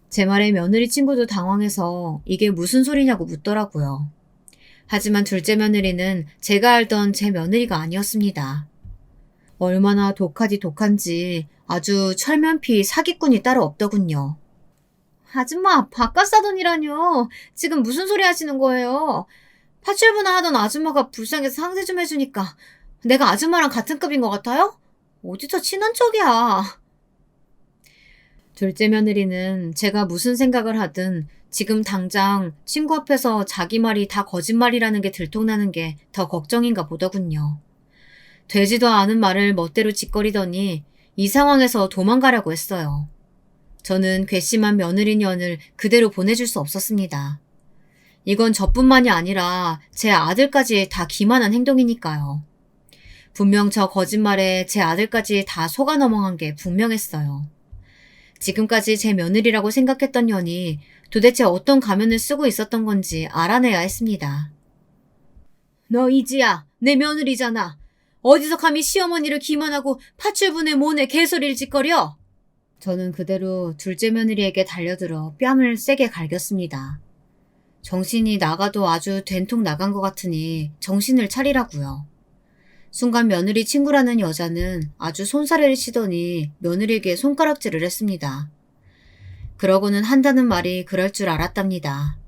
제 말에 며느리 친구도 당황해서 이게 무슨 소리냐고 묻더라고요. 하지만 둘째 며느리는 제가 알던 제 며느리가 아니었습니다. 얼마나 독하디 독한지 아주 철면피 사기꾼이 따로 없더군요. 아줌마, 바깥 사돈이라뇨. 지금 무슨 소리 하시는 거예요? 파출부나 하던 아줌마가 불쌍해서 상세 좀 해주니까 내가 아줌마랑 같은 급인 것 같아요? 어디서 친한 척이야. 둘째 며느리는 제가 무슨 생각을 하든 지금 당장 친구 앞에서 자기 말이 다 거짓말이라는 게 들통나는 게 더 걱정인가 보더군요. 되지도 않은 말을 멋대로 짓거리더니 이 상황에서 도망가라고 했어요. 저는 괘씸한 며느리년을 그대로 보내줄 수 없었습니다. 이건 저뿐만이 아니라 제 아들까지 다 기만한 행동이니까요. 분명 저 거짓말에 제 아들까지 다 속아 넘어간 게 분명했어요. 지금까지 제 며느리라고 생각했던 년이 도대체 어떤 가면을 쓰고 있었던 건지 알아내야 했습니다. 너 이지야, 내 며느리잖아. 어디서 감히 시어머니를 기만하고 파출분의 모내 개소리를 짓거려? 저는 그대로 둘째 며느리에게 달려들어 뺨을 세게 갈겼습니다. 정신이 나가도 아주 된통 나간 것 같으니 정신을 차리라고요. 순간 며느리 친구라는 여자는 아주 손사래를 치더니 며느리에게 손가락질을 했습니다. 그러고는 한다는 말이 그럴 줄 알았답니다.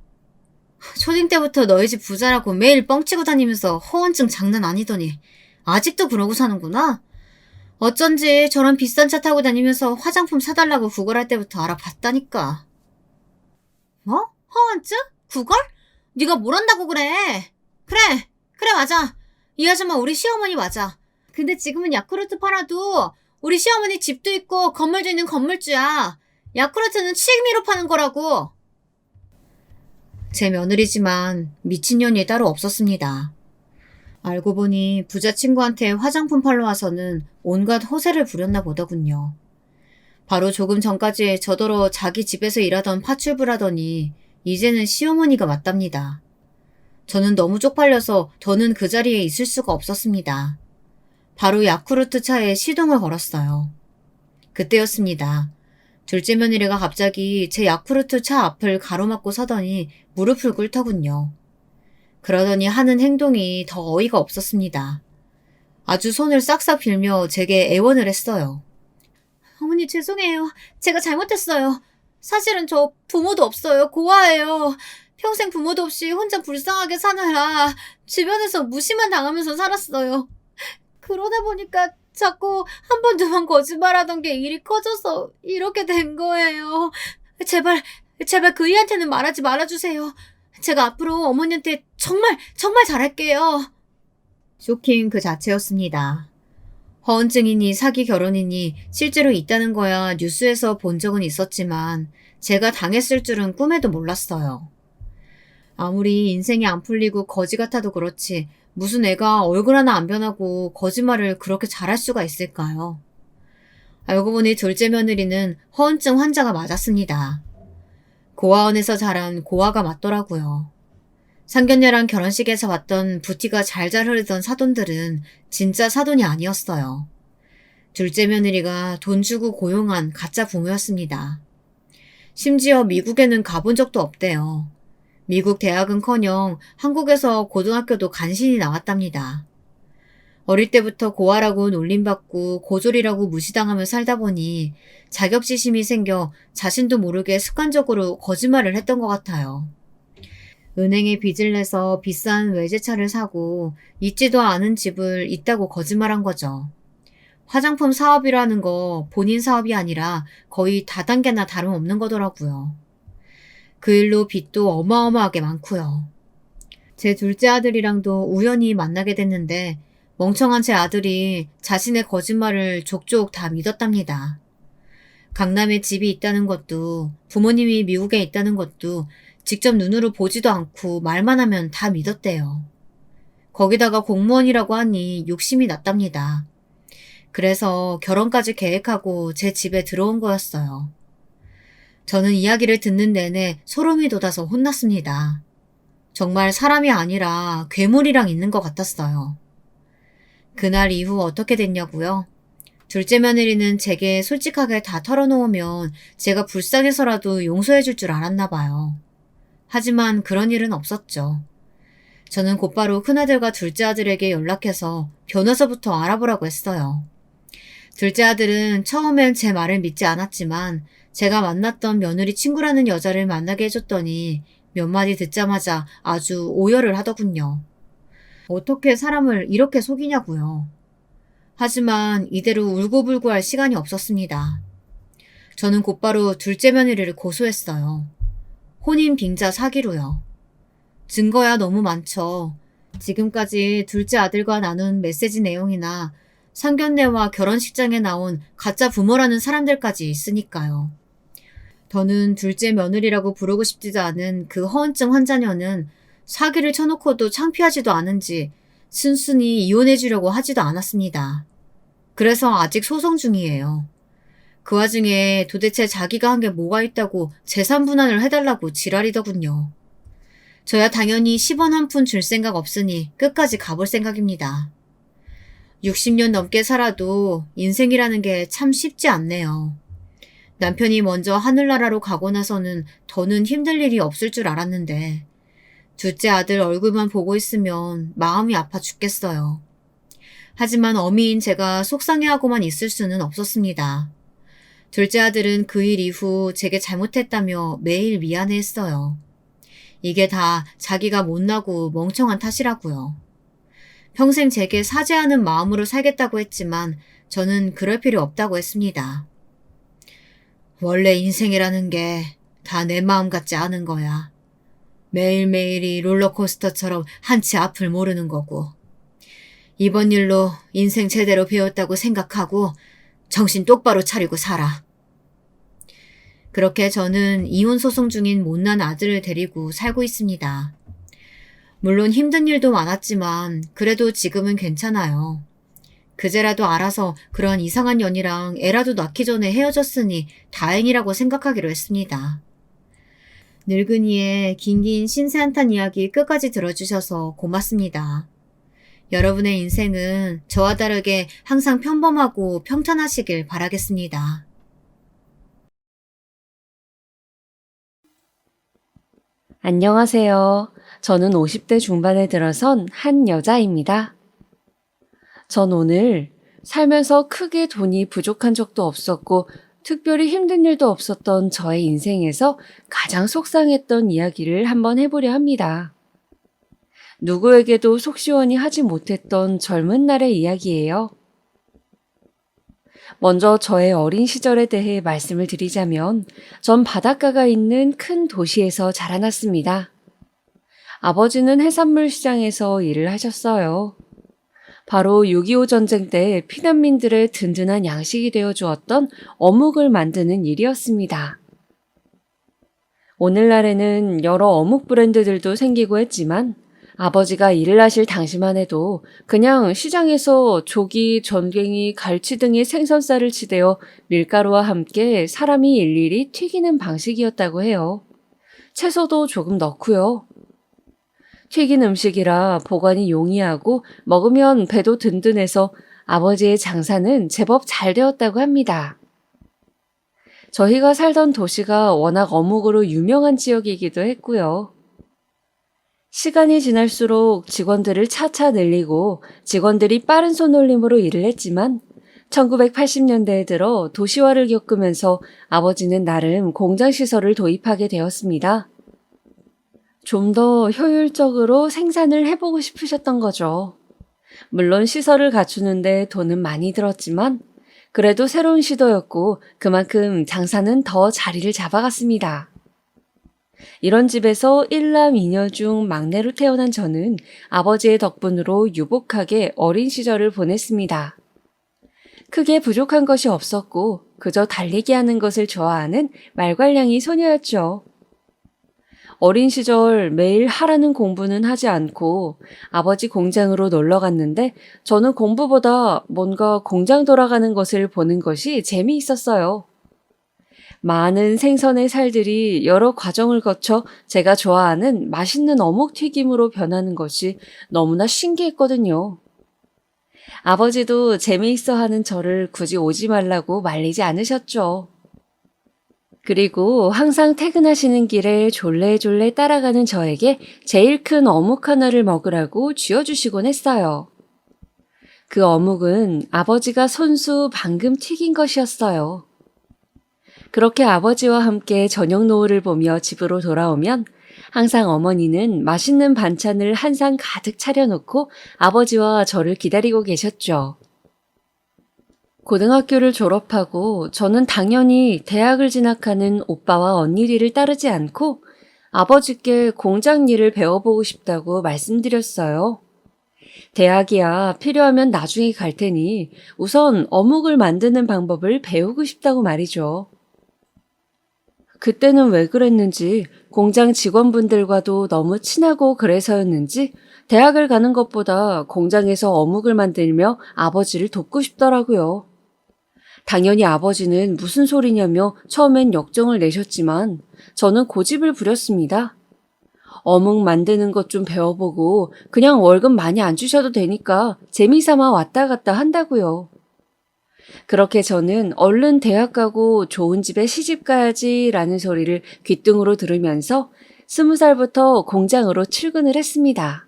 초딩 때부터 너희 집 부자라고 매일 뻥치고 다니면서 허언증 장난 아니더니 아직도 그러고 사는구나? 어쩐지 저런 비싼 차 타고 다니면서 화장품 사달라고 구걸할 때부터 알아봤다니까. 뭐? 허언증? 구걸? 네가 뭘 한다고 그래? 그래 맞아. 이 아줌마 우리 시어머니 맞아. 근데 지금은 야쿠르트 팔아도 우리 시어머니 집도 있고 건물도 있는 건물주야. 야쿠르트는 취미로 파는 거라고. 제 며느리지만 미친년이 따로 없었습니다. 알고 보니 부자 친구한테 화장품 팔러 와서는 온갖 허세를 부렸나 보더군요. 바로 조금 전까지 저더러 자기 집에서 일하던 파출부라더니 이제는 시어머니가 맞답니다. 저는 너무 쪽팔려서 더는 그 자리에 있을 수가 없었습니다. 바로 야쿠르트 차에 시동을 걸었어요. 그때였습니다. 둘째 며느리가 갑자기 제 야쿠르트 차 앞을 가로막고 서더니 무릎을 꿇더군요. 그러더니 하는 행동이 더 어이가 없었습니다. 아주 손을 싹싹 빌며 제게 애원을 했어요. 어머니 죄송해요. 제가 잘못했어요. 사실은 저 부모도 없어요. 고아예요. 평생 부모도 없이 혼자 불쌍하게 사느라 주변에서 무시만 당하면서 살았어요. 그러다 보니까 자꾸 한 번 두 번 거짓말하던 게 일이 커져서 이렇게 된 거예요. 제발 그이한테는 말하지 말아주세요. 제가 앞으로 어머니한테 정말 잘할게요. 쇼킹 그 자체였습니다. 허언증이니 사기 결혼이니 실제로 있다는 거야 뉴스에서 본 적은 있었지만 제가 당했을 줄은 꿈에도 몰랐어요. 아무리 인생이 안 풀리고 거지 같아도 그렇지 무슨 애가 얼굴 하나 안 변하고 거짓말을 그렇게 잘할 수가 있을까요? 알고 보니 둘째 며느리는 허언증 환자가 맞았습니다. 고아원에서 자란 고아가 맞더라고요. 상견례랑 결혼식에서 봤던 부티가 잘잘 흐르던 사돈들은 진짜 사돈이 아니었어요. 둘째 며느리가 돈 주고 고용한 가짜 부모였습니다. 심지어 미국에는 가본 적도 없대요. 미국 대학은커녕 한국에서 고등학교도 간신히 나왔답니다. 어릴 때부터 고아라고 놀림받고 고졸이라고 무시당하며 살다 보니 자격지심이 생겨 자신도 모르게 습관적으로 거짓말을 했던 것 같아요. 은행에 빚을 내서 비싼 외제차를 사고 있지도 않은 집을 있다고 거짓말한 거죠. 화장품 사업이라는 거 본인 사업이 아니라 거의 다단계나 다름없는 거더라고요. 그 일로 빚도 어마어마하게 많고요. 제 둘째 아들이랑도 우연히 만나게 됐는데 멍청한 제 아들이 자신의 거짓말을 족족 다 믿었답니다. 강남에 집이 있다는 것도 부모님이 미국에 있다는 것도 직접 눈으로 보지도 않고 말만 하면 다 믿었대요. 거기다가 공무원이라고 하니 욕심이 났답니다. 그래서 결혼까지 계획하고 제 집에 들어온 거였어요. 저는 이야기를 듣는 내내 소름이 돋아서 혼났습니다. 정말 사람이 아니라 괴물이랑 있는 것 같았어요. 그날 이후 어떻게 됐냐고요? 둘째 며느리는 제게 솔직하게 다 털어놓으면 제가 불쌍해서라도 용서해 줄 줄 알았나 봐요. 하지만 그런 일은 없었죠. 저는 곧바로 큰아들과 둘째 아들에게 연락해서 변호사부터 알아보라고 했어요. 둘째 아들은 처음엔 제 말을 믿지 않았지만 제가 만났던 며느리 친구라는 여자를 만나게 해줬더니 몇 마디 듣자마자 아주 오열을 하더군요. 어떻게 사람을 이렇게 속이냐고요. 하지만 이대로 울고불고 할 시간이 없었습니다. 저는 곧바로 둘째 며느리를 고소했어요. 혼인 빙자 사기로요. 증거야 너무 많죠. 지금까지 둘째 아들과 나눈 메시지 내용이나 상견례와 결혼식장에 나온 가짜 부모라는 사람들까지 있으니까요. 더는 둘째 며느리라고 부르고 싶지도 않은 그 허언증 환자녀는 사기를 쳐놓고도 창피하지도 않은지 순순히 이혼해 주려고 하지도 않았습니다. 그래서 아직 소송 중이에요. 그 와중에 도대체 자기가 한 게 뭐가 있다고 재산 분할을 해달라고 지랄이더군요. 저야 당연히 10원 한 푼 줄 생각 없으니 끝까지 가볼 생각입니다. 60년 넘게 살아도 인생이라는 게 참 쉽지 않네요. 남편이 먼저 하늘나라로 가고 나서는 더는 힘들 일이 없을 줄 알았는데 둘째 아들 얼굴만 보고 있으면 마음이 아파 죽겠어요. 하지만 어미인 제가 속상해하고만 있을 수는 없었습니다. 둘째 아들은 그 일 이후 제게 잘못했다며 매일 미안해했어요. 이게 다 자기가 못나고 멍청한 탓이라고요. 평생 제게 사죄하는 마음으로 살겠다고 했지만 저는 그럴 필요 없다고 했습니다. 원래 인생이라는 게 다 내 마음 같지 않은 거야. 매일매일이 롤러코스터처럼 한치 앞을 모르는 거고. 이번 일로 인생 제대로 배웠다고 생각하고 정신 똑바로 차리고 살아. 그렇게 저는 이혼 소송 중인 못난 아들을 데리고 살고 있습니다. 물론 힘든 일도 많았지만 그래도 지금은 괜찮아요. 그제라도 알아서 그런 이상한 년이랑 애라도 낳기 전에 헤어졌으니 다행이라고 생각하기로 했습니다. 늙은이의 긴긴 신세한탄 이야기 끝까지 들어주셔서 고맙습니다. 여러분의 인생은 저와 다르게 항상 평범하고 평탄하시길 바라겠습니다. 안녕하세요. 저는 50대 중반에 들어선 한 여자입니다. 전 오늘 살면서 크게 돈이 부족한 적도 없었고 특별히 힘든 일도 없었던 저의 인생에서 가장 속상했던 이야기를 한번 해보려 합니다. 누구에게도 속 시원히 하지 못했던 젊은 날의 이야기예요. 먼저 저의 어린 시절에 대해 말씀을 드리자면 전 바닷가가 있는 큰 도시에서 자라났습니다. 아버지는 해산물 시장에서 일을 하셨어요. 바로 6.25 전쟁 때 피난민들의 든든한 양식이 되어 주었던 어묵을 만드는 일이었습니다. 오늘날에는 여러 어묵 브랜드들도 생기고 했지만 아버지가 일을 하실 당시만 해도 그냥 시장에서 조기, 전갱이, 갈치 등의 생선살을 치대어 밀가루와 함께 사람이 일일이 튀기는 방식이었다고 해요. 채소도 조금 넣고요. 튀긴 음식이라 보관이 용이하고 먹으면 배도 든든해서 아버지의 장사는 제법 잘 되었다고 합니다. 저희가 살던 도시가 워낙 어묵으로 유명한 지역이기도 했고요. 시간이 지날수록 직원들을 차차 늘리고 직원들이 빠른 손놀림으로 일을 했지만 1980년대에 들어 도시화를 겪으면서 아버지는 나름 공장시설을 도입하게 되었습니다. 좀 더 효율적으로 생산을 해보고 싶으셨던 거죠. 물론 시설을 갖추는데 돈은 많이 들었지만 그래도 새로운 시도였고 그만큼 장사는 더 자리를 잡아갔습니다. 이런 집에서 1남 2녀 중 막내로 태어난 저는 아버지의 덕분으로 유복하게 어린 시절을 보냈습니다. 크게 부족한 것이 없었고 그저 달리기 하는 것을 좋아하는 말괄량이 소녀였죠. 어린 시절 매일 하라는 공부는 하지 않고 아버지 공장으로 놀러 갔는데 저는 공부보다 뭔가 공장 돌아가는 것을 보는 것이 재미있었어요. 많은 생선의 살들이 여러 과정을 거쳐 제가 좋아하는 맛있는 어묵 튀김으로 변하는 것이 너무나 신기했거든요. 아버지도 재미있어 하는 저를 굳이 오지 말라고 말리지 않으셨죠. 그리고 항상 퇴근하시는 길에 졸래졸래 따라가는 저에게 제일 큰 어묵 하나를 먹으라고 쥐어주시곤 했어요. 그 어묵은 아버지가 손수 방금 튀긴 것이었어요. 그렇게 아버지와 함께 저녁 노을을 보며 집으로 돌아오면 항상 어머니는 맛있는 반찬을 한 상 가득 차려놓고 아버지와 저를 기다리고 계셨죠. 고등학교를 졸업하고 저는 당연히 대학을 진학하는 오빠와 언니들을 따르지 않고 아버지께 공장 일을 배워보고 싶다고 말씀드렸어요. 대학이야 필요하면 나중에 갈 테니 우선 어묵을 만드는 방법을 배우고 싶다고 말이죠. 그때는 왜 그랬는지 공장 직원분들과도 너무 친하고 그래서였는지 대학을 가는 것보다 공장에서 어묵을 만들며 아버지를 돕고 싶더라고요. 당연히 아버지는 무슨 소리냐며 처음엔 역정을 내셨지만 저는 고집을 부렸습니다. 어묵 만드는 것 좀 배워보고 그냥 월급 많이 안 주셔도 되니까 재미삼아 왔다 갔다 한다고요. 그렇게 저는 얼른 대학 가고 좋은 집에 시집 가야지 라는 소리를 귓등으로 들으면서 20살부터 공장으로 출근을 했습니다.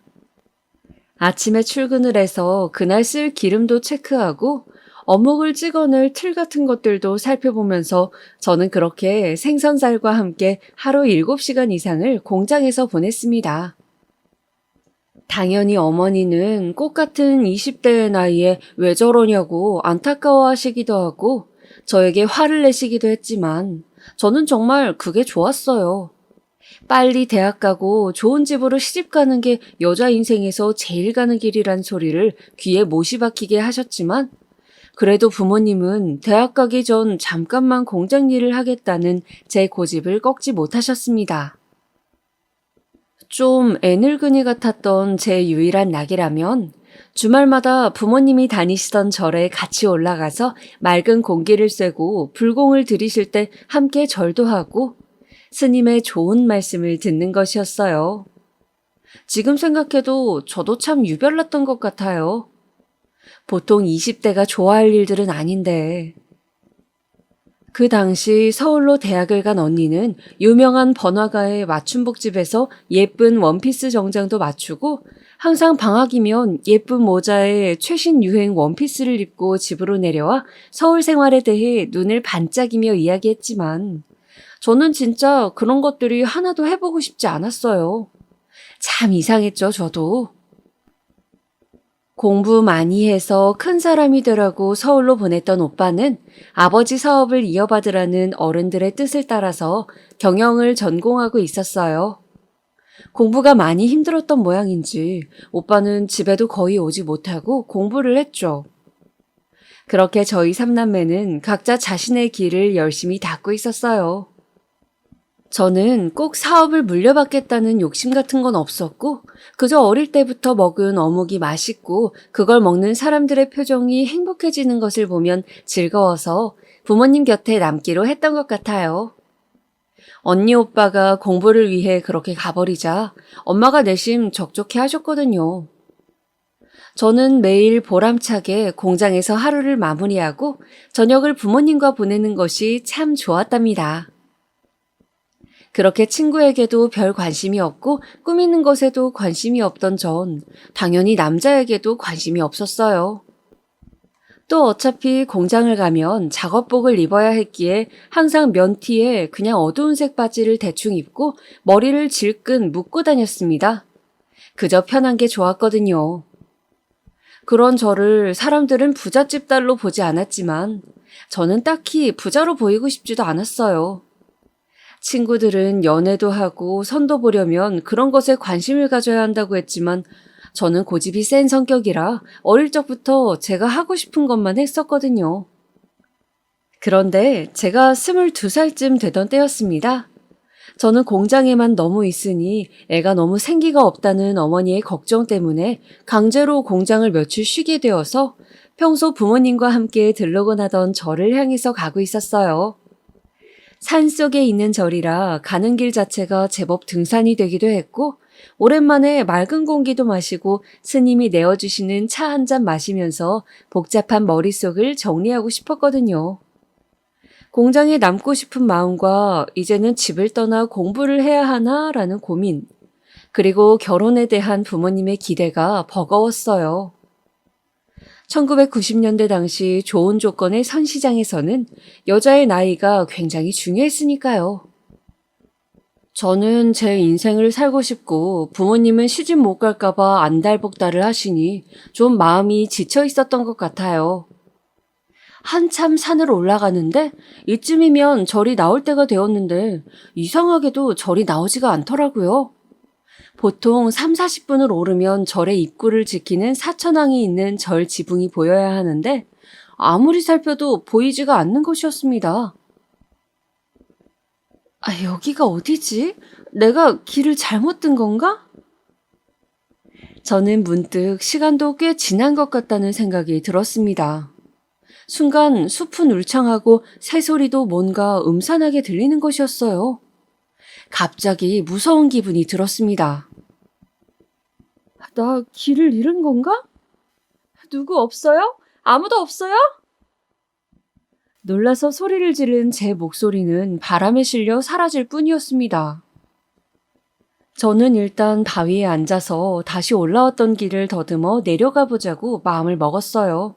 아침에 출근을 해서 그날 쓸 기름도 체크하고 어묵을 찍어낼 틀 같은 것들도 살펴보면서 저는 그렇게 생선살과 함께 하루 7시간 이상을 공장에서 보냈습니다. 당연히 어머니는 꽃 같은 20대의 나이에 왜 저러냐고 안타까워 하시기도 하고 저에게 화를 내시기도 했지만 저는 정말 그게 좋았어요. 빨리 대학 가고 좋은 집으로 시집 가는 게 여자 인생에서 제일 가는 길이란 소리를 귀에 못이 박히게 하셨지만 그래도 부모님은 대학 가기 전 잠깐만 공장 일을 하겠다는 제 고집을 꺾지 못하셨습니다. 좀 애늙은이 같았던 제 유일한 낙이라면 주말마다 부모님이 다니시던 절에 같이 올라가서 맑은 공기를 쐬고 불공을 들이실 때 함께 절도 하고 스님의 좋은 말씀을 듣는 것이었어요. 지금 생각해도 저도 참 유별났던 것 같아요. 보통 20대가 좋아할 일들은 아닌데. 그 당시 서울로 대학을 간 언니는 유명한 번화가의 맞춤복집에서 예쁜 원피스 정장도 맞추고 항상 방학이면 예쁜 모자에 최신 유행 원피스를 입고 집으로 내려와 서울 생활에 대해 눈을 반짝이며 이야기했지만 저는 진짜 그런 것들이 하나도 해보고 싶지 않았어요. 참 이상했죠, 저도. 공부 많이 해서 큰 사람이 되라고 서울로 보냈던 오빠는 아버지 사업을 이어받으라는 어른들의 뜻을 따라서 경영을 전공하고 있었어요. 공부가 많이 힘들었던 모양인지 오빠는 집에도 거의 오지 못하고 공부를 했죠. 그렇게 저희 삼남매는 각자 자신의 길을 열심히 닦고 있었어요. 저는 꼭 사업을 물려받겠다는 욕심 같은 건 없었고 그저 어릴 때부터 먹은 어묵이 맛있고 그걸 먹는 사람들의 표정이 행복해지는 것을 보면 즐거워서 부모님 곁에 남기로 했던 것 같아요. 언니 오빠가 공부를 위해 그렇게 가버리자 엄마가 내심 적적해 하셨거든요. 저는 매일 보람차게 공장에서 하루를 마무리하고 저녁을 부모님과 보내는 것이 참 좋았답니다. 그렇게 친구에게도 별 관심이 없고 꾸미는 것에도 관심이 없던 전 당연히 남자에게도 관심이 없었어요. 또 어차피 공장을 가면 작업복을 입어야 했기에 항상 면티에 그냥 어두운 색 바지를 대충 입고 머리를 질끈 묶고 다녔습니다. 그저 편한 게 좋았거든요. 그런 저를 사람들은 부잣집 딸로 보지 않았지만 저는 딱히 부자로 보이고 싶지도 않았어요. 친구들은 연애도 하고 선도 보려면 그런 것에 관심을 가져야 한다고 했지만 저는 고집이 센 성격이라 어릴 적부터 제가 하고 싶은 것만 했었거든요. 그런데 제가 22살쯤 되던 때였습니다. 저는 공장에만 너무 있으니 애가 너무 생기가 없다는 어머니의 걱정 때문에 강제로 공장을 며칠 쉬게 되어서 평소 부모님과 함께 들르곤 하던 절을 향해서 가고 있었어요. 산 속에 있는 절이라 가는 길 자체가 제법 등산이 되기도 했고, 오랜만에 맑은 공기도 마시고 스님이 내어주시는 차 한 잔 마시면서 복잡한 머릿속을 정리하고 싶었거든요. 공장에 남고 싶은 마음과 이제는 집을 떠나 공부를 해야 하나라는 고민, 그리고 결혼에 대한 부모님의 기대가 버거웠어요. 1990년대 당시 좋은 조건의 선시장에서는 여자의 나이가 굉장히 중요했으니까요. 저는 제 인생을 살고 싶고 부모님은 시집 못 갈까봐 안달복달을 하시니 좀 마음이 지쳐 있었던 것 같아요. 한참 산을 올라가는데 이쯤이면 절이 나올 때가 되었는데 이상하게도 절이 나오지가 않더라고요. 보통 3, 40분을 오르면 절의 입구를 지키는 사천왕이 있는 절 지붕이 보여야 하는데 아무리 살펴도 보이지가 않는 것이었습니다. 여기가 어디지? 내가 길을 잘못 든 건가? 저는 문득 시간도 꽤 지난 것 같다는 생각이 들었습니다. 순간 숲은 울창하고 새소리도 뭔가 음산하게 들리는 것이었어요. 갑자기 무서운 기분이 들었습니다. 나 길을 잃은 건가? 누구 없어요? 아무도 없어요? 놀라서 소리를 지른 제 목소리는 바람에 실려 사라질 뿐이었습니다. 저는 일단 바위에 앉아서 다시 올라왔던 길을 더듬어 내려가 보자고 마음을 먹었어요.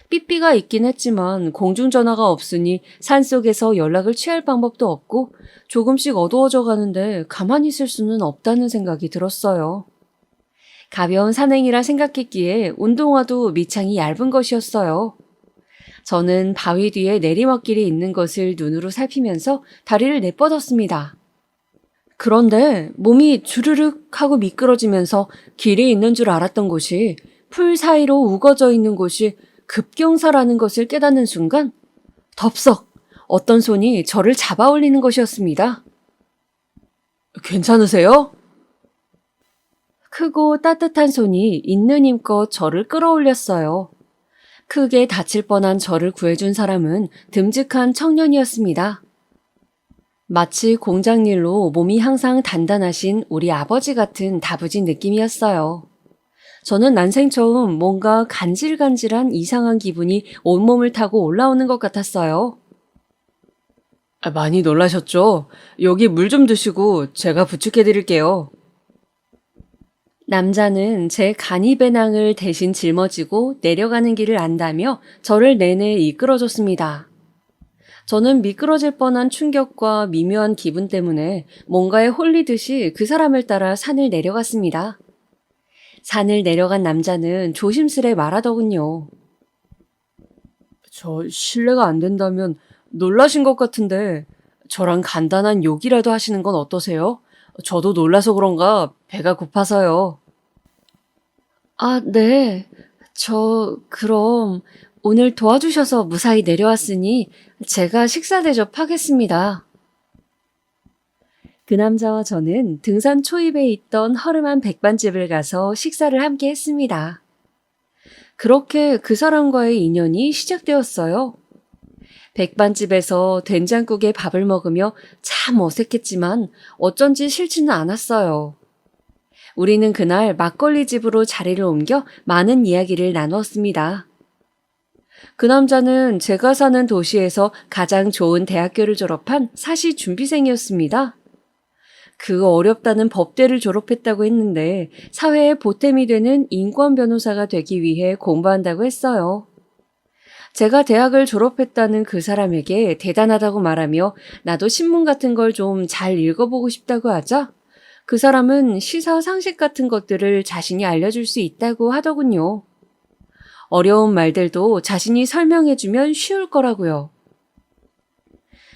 삐삐가 있긴 했지만 공중전화가 없으니 산속에서 연락을 취할 방법도 없고 조금씩 어두워져 가는데 가만히 있을 수는 없다는 생각이 들었어요. 가벼운 산행이라 생각했기에 운동화도 밑창이 얇은 것이었어요. 저는 바위 뒤에 내리막길이 있는 것을 눈으로 살피면서 다리를 내뻗었습니다. 그런데 몸이 주르륵 하고 미끄러지면서 길이 있는 줄 알았던 곳이 풀 사이로 우거져 있는 곳이 급경사라는 것을 깨닫는 순간 덥석 어떤 손이 저를 잡아 올리는 것이었습니다. 괜찮으세요? 크고 따뜻한 손이 있는 힘껏 저를 끌어올렸어요. 크게 다칠 뻔한 저를 구해준 사람은 듬직한 청년이었습니다. 마치 공장 일로 몸이 항상 단단하신 우리 아버지 같은 다부진 느낌이었어요. 저는 난생 처음 뭔가 간질간질한 이상한 기분이 온몸을 타고 올라오는 것 같았어요. 많이 놀라셨죠? 여기 물 좀 드시고 제가 부축해드릴게요. 남자는 제 간이배낭을 대신 짊어지고 내려가는 길을 안다며 저를 내내 이끌어줬습니다. 저는 미끄러질 뻔한 충격과 미묘한 기분 때문에 뭔가에 홀리듯이 그 사람을 따라 산을 내려갔습니다. 산을 내려간 남자는 조심스레 말하더군요. 저 실례가 안 된다면 놀라신 것 같은데 저랑 간단한 욕이라도 하시는 건 어떠세요? 저도 놀라서 그런가 배가 고파서요. 네. 그럼 오늘 도와주셔서 무사히 내려왔으니 제가 식사 대접하겠습니다. 그 남자와 저는 등산 초입에 있던 허름한 백반집을 가서 식사를 함께 했습니다. 그렇게 그 사람과의 인연이 시작되었어요. 백반집에서 된장국에 밥을 먹으며 참 어색했지만 어쩐지 싫지는 않았어요. 우리는 그날 막걸리 집으로 자리를 옮겨 많은 이야기를 나누었습니다. 그 남자는 제가 사는 도시에서 가장 좋은 대학교를 졸업한 사시 준비생이었습니다. 그 어렵다는 법대를 졸업했다고 했는데 사회에 보탬이 되는 인권 변호사가 되기 위해 공부한다고 했어요. 제가 대학을 졸업했다는 그 사람에게 대단하다고 말하며 나도 신문 같은 걸 좀 잘 읽어보고 싶다고 하자 그 사람은 시사 상식 같은 것들을 자신이 알려줄 수 있다고 하더군요. 어려운 말들도 자신이 설명해주면 쉬울 거라고요.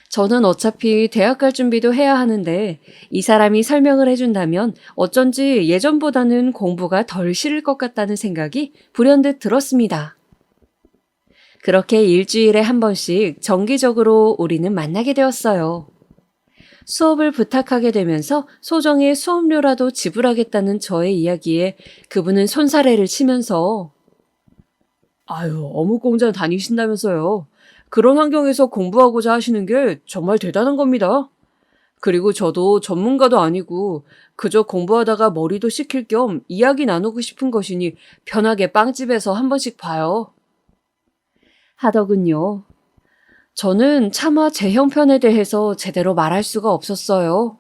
저는 어차피 대학 갈 준비도 해야 하는데 이 사람이 설명을 해준다면 어쩐지 예전보다는 공부가 덜 싫을 것 같다는 생각이 불현듯 들었습니다. 그렇게 일주일에 한 번씩 정기적으로 우리는 만나게 되었어요. 수업을 부탁하게 되면서 소정의 수업료라도 지불하겠다는 저의 이야기에 그분은 손사래를 치면서 아유, 어묵공장 다니신다면서요. 그런 환경에서 공부하고자 하시는 게 정말 대단한 겁니다. 그리고 저도 전문가도 아니고 그저 공부하다가 머리도 식힐 겸 이야기 나누고 싶은 것이니 편하게 빵집에서 한 번씩 봐요. 하더군요. 저는 차마 제 형편에 대해서 제대로 말할 수가 없었어요.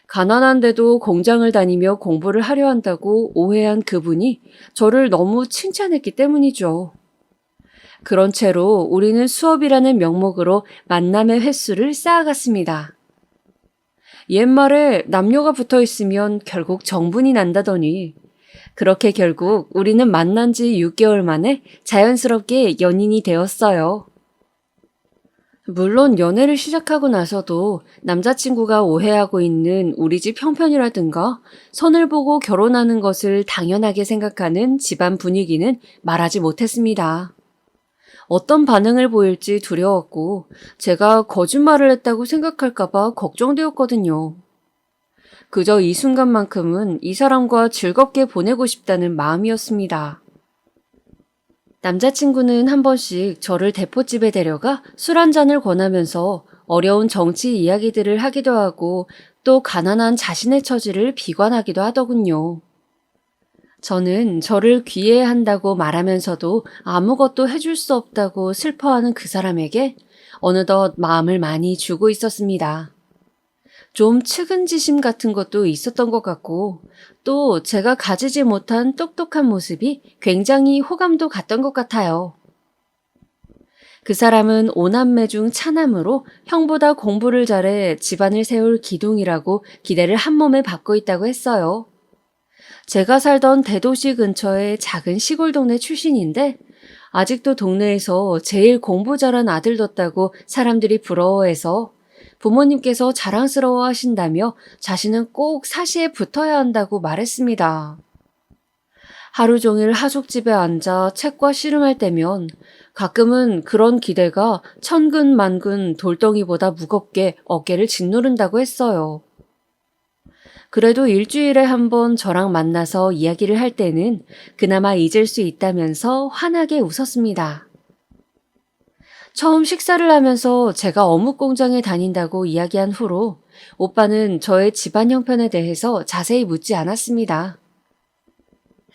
가난한데도 공장을 다니며 공부를 하려 한다고 오해한 그분이 저를 너무 칭찬했기 때문이죠. 그런 채로 우리는 수업이라는 명목으로 만남의 횟수를 쌓아갔습니다. 옛말에 남녀가 붙어 있으면 결국 정분이 난다더니 그렇게 결국 우리는 만난 지 6개월 만에 자연스럽게 연인이 되었어요. 물론 연애를 시작하고 나서도 남자친구가 오해하고 있는 우리 집 형편이라든가 선을 보고 결혼하는 것을 당연하게 생각하는 집안 분위기는 말하지 못했습니다. 어떤 반응을 보일지 두려웠고 제가 거짓말을 했다고 생각할까봐 걱정되었거든요. 그저 이 순간만큼은 이 사람과 즐겁게 보내고 싶다는 마음이었습니다. 남자친구는 한 번씩 저를 대포집에 데려가 술 한 잔을 권하면서 어려운 정치 이야기들을 하기도 하고 또 가난한 자신의 처지를 비관하기도 하더군요. 저는 저를 귀해한다고 말하면서도 아무것도 해줄 수 없다고 슬퍼하는 그 사람에게 어느덧 마음을 많이 주고 있었습니다. 좀 측은지심 같은 것도 있었던 것 같고 또 제가 가지지 못한 똑똑한 모습이 굉장히 호감도 갔던 것 같아요. 그 사람은 오남매 중 차남으로 형보다 공부를 잘해 집안을 세울 기둥이라고 기대를 한 몸에 받고 있다고 했어요. 제가 살던 대도시 근처의 작은 시골 동네 출신인데 아직도 동네에서 제일 공부 잘한 아들 뒀다고 사람들이 부러워해서 부모님께서 자랑스러워 하신다며 자신은 꼭 사시에 붙어야 한다고 말했습니다. 하루 종일 하숙집에 앉아 책과 씨름할 때면 가끔은 그런 기대가 천근 만근 돌덩이보다 무겁게 어깨를 짓누른다고 했어요. 그래도 일주일에 한 번 저랑 만나서 이야기를 할 때는 그나마 잊을 수 있다면서 환하게 웃었습니다. 처음 식사를 하면서 제가 어묵공장에 다닌다고 이야기한 후로 오빠는 저의 집안 형편에 대해서 자세히 묻지 않았습니다.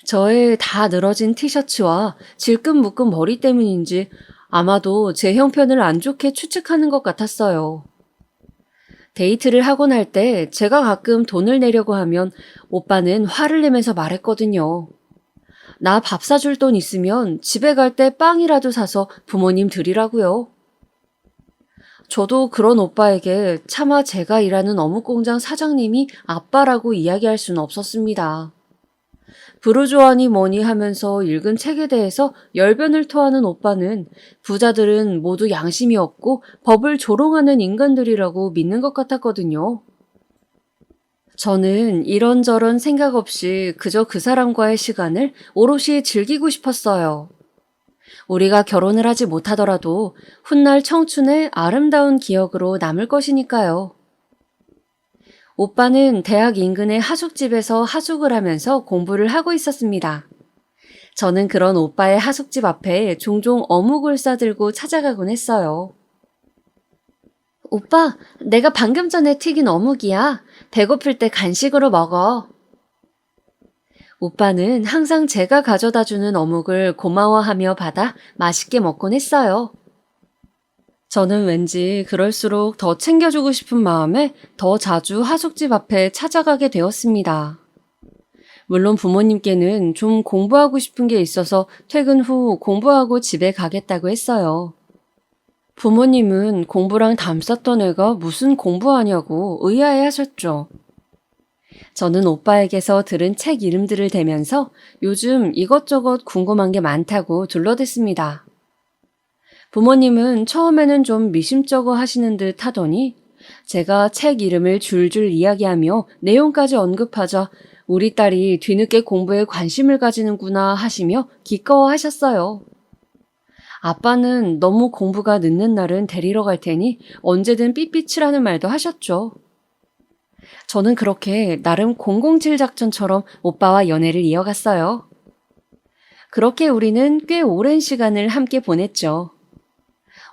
저의 다 늘어진 티셔츠와 질끈 묶은 머리 때문인지 아마도 제 형편을 안 좋게 추측하는 것 같았어요. 데이트를 하고 날 때 제가 가끔 돈을 내려고 하면 오빠는 화를 내면서 말했거든요. 나 밥 사줄 돈 있으면 집에 갈 때 빵이라도 사서 부모님 드리라고요. 저도 그런 오빠에게 차마 제가 일하는 어묵공장 사장님이 아빠라고 이야기할 수는 없었습니다. 부르주아니 뭐니 하면서 읽은 책에 대해서 열변을 토하는 오빠는 부자들은 모두 양심이 없고 법을 조롱하는 인간들이라고 믿는 것 같았거든요. 저는 이런저런 생각 없이 그저 그 사람과의 시간을 오롯이 즐기고 싶었어요. 우리가 결혼을 하지 못하더라도 훗날 청춘의 아름다운 기억으로 남을 것이니까요. 오빠는 대학 인근의 하숙집에서 하숙을 하면서 공부를 하고 있었습니다. 저는 그런 오빠의 하숙집 앞에 종종 어묵을 싸들고 찾아가곤 했어요. 오빠, 내가 방금 전에 튀긴 어묵이야. 배고플 때 간식으로 먹어. 오빠는 항상 제가 가져다 주는 어묵을 고마워하며 받아 맛있게 먹곤 했어요. 저는 왠지 그럴수록 더 챙겨주고 싶은 마음에 더 자주 하숙집 앞에 찾아가게 되었습니다. 물론 부모님께는 좀 공부하고 싶은 게 있어서 퇴근 후 공부하고 집에 가겠다고 했어요. 부모님은 공부랑 담쌌던 애가 무슨 공부하냐고 의아해 하셨죠. 저는 오빠에게서 들은 책 이름들을 대면서 요즘 이것저것 궁금한 게 많다고 둘러댔습니다. 부모님은 처음에는 좀 미심쩍어 하시는 듯 하더니 제가 책 이름을 줄줄 이야기하며 내용까지 언급하자 우리 딸이 뒤늦게 공부에 관심을 가지는구나 하시며 기꺼워하셨어요. 아빠는 너무 공부가 늦는 날은 데리러 갈 테니 언제든 삐삐치라는 말도 하셨죠. 저는 그렇게 나름 007 작전처럼 오빠와 연애를 이어갔어요. 그렇게 우리는 꽤 오랜 시간을 함께 보냈죠.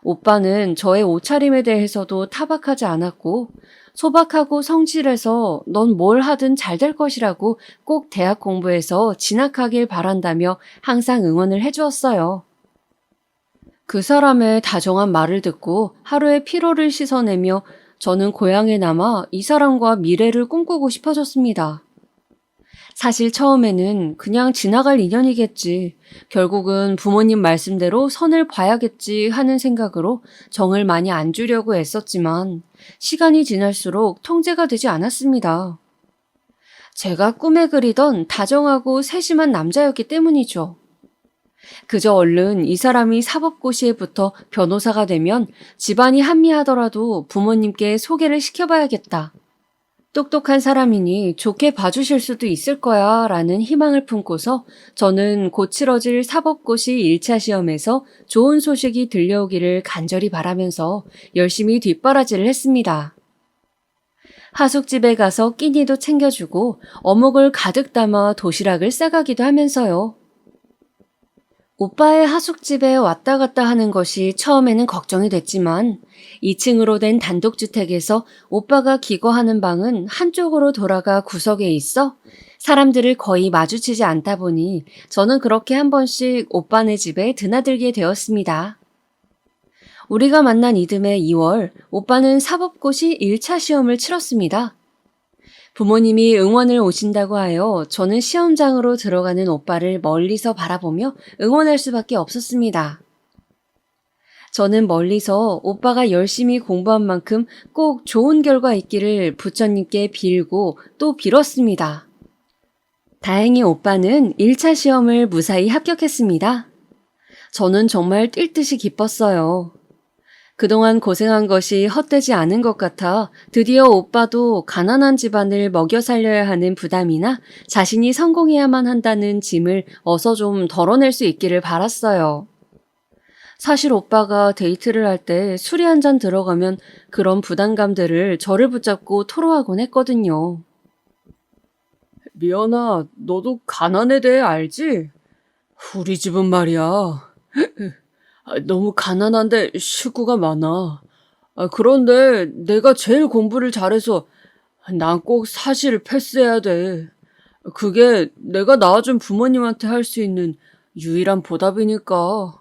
오빠는 저의 옷차림에 대해서도 타박하지 않았고 소박하고 성실해서 넌 뭘 하든 잘 될 것이라고 꼭 대학 공부해서 진학하길 바란다며 항상 응원을 해주었어요. 그 사람의 다정한 말을 듣고 하루의 피로를 씻어내며 저는 고향에 남아 이 사람과 미래를 꿈꾸고 싶어졌습니다. 사실 처음에는 그냥 지나갈 인연이겠지. 결국은 부모님 말씀대로 선을 봐야겠지 하는 생각으로 정을 많이 안 주려고 애썼지만 시간이 지날수록 통제가 되지 않았습니다. 제가 꿈에 그리던 다정하고 세심한 남자였기 때문이죠. 그저 얼른 이 사람이 사법고시에 붙어 변호사가 되면 집안이 한미하더라도 부모님께 소개를 시켜봐야겠다. 똑똑한 사람이니 좋게 봐주실 수도 있을 거야 라는 희망을 품고서 저는 곧 치러질 사법고시 1차 시험에서 좋은 소식이 들려오기를 간절히 바라면서 열심히 뒷바라지를 했습니다. 하숙집에 가서 끼니도 챙겨주고 어묵을 가득 담아 도시락을 싸가기도 하면서요. 오빠의 하숙집에 왔다 갔다 하는 것이 처음에는 걱정이 됐지만 2층으로 된 단독주택에서 오빠가 기거하는 방은 한쪽으로 돌아가 구석에 있어 사람들을 거의 마주치지 않다 보니 저는 그렇게 한 번씩 오빠네 집에 드나들게 되었습니다. 우리가 만난 이듬해 2월, 오빠는 사법고시 1차 시험을 치렀습니다. 부모님이 응원을 오신다고 하여 저는 시험장으로 들어가는 오빠를 멀리서 바라보며 응원할 수밖에 없었습니다. 저는 멀리서 오빠가 열심히 공부한 만큼 꼭 좋은 결과 있기를 부처님께 빌고 또 빌었습니다. 다행히 오빠는 1차 시험을 무사히 합격했습니다. 저는 정말 뛸 듯이 기뻤어요. 그동안 고생한 것이 헛되지 않은 것 같아 드디어 오빠도 가난한 집안을 먹여 살려야 하는 부담이나 자신이 성공해야만 한다는 짐을 어서 좀 덜어낼 수 있기를 바랐어요. 사실 오빠가 데이트를 할 때 술이 한 잔 들어가면 그런 부담감들을 저를 붙잡고 토로하곤 했거든요. 미연아, 너도 가난에 대해 알지? 우리 집은 말이야. 너무 가난한데 식구가 많아. 그런데 내가 제일 공부를 잘해서 난 꼭 사실을 패스해야 돼. 그게 내가 낳아준 부모님한테 할 수 있는 유일한 보답이니까.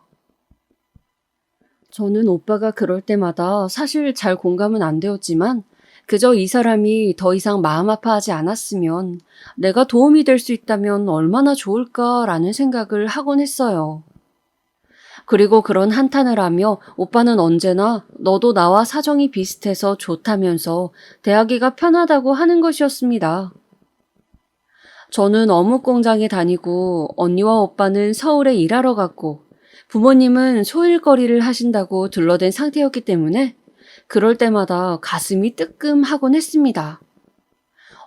저는 오빠가 그럴 때마다 사실 잘 공감은 안 되었지만 그저 이 사람이 더 이상 마음 아파하지 않았으면 내가 도움이 될 수 있다면 얼마나 좋을까라는 생각을 하곤 했어요. 그리고 그런 한탄을 하며 오빠는 언제나 너도 나와 사정이 비슷해서 좋다면서 대하기가 편하다고 하는 것이었습니다. 저는 어묵 공장에 다니고 언니와 오빠는 서울에 일하러 갔고 부모님은 소일거리를 하신다고 둘러댄 상태였기 때문에 그럴 때마다 가슴이 뜨끔하곤 했습니다.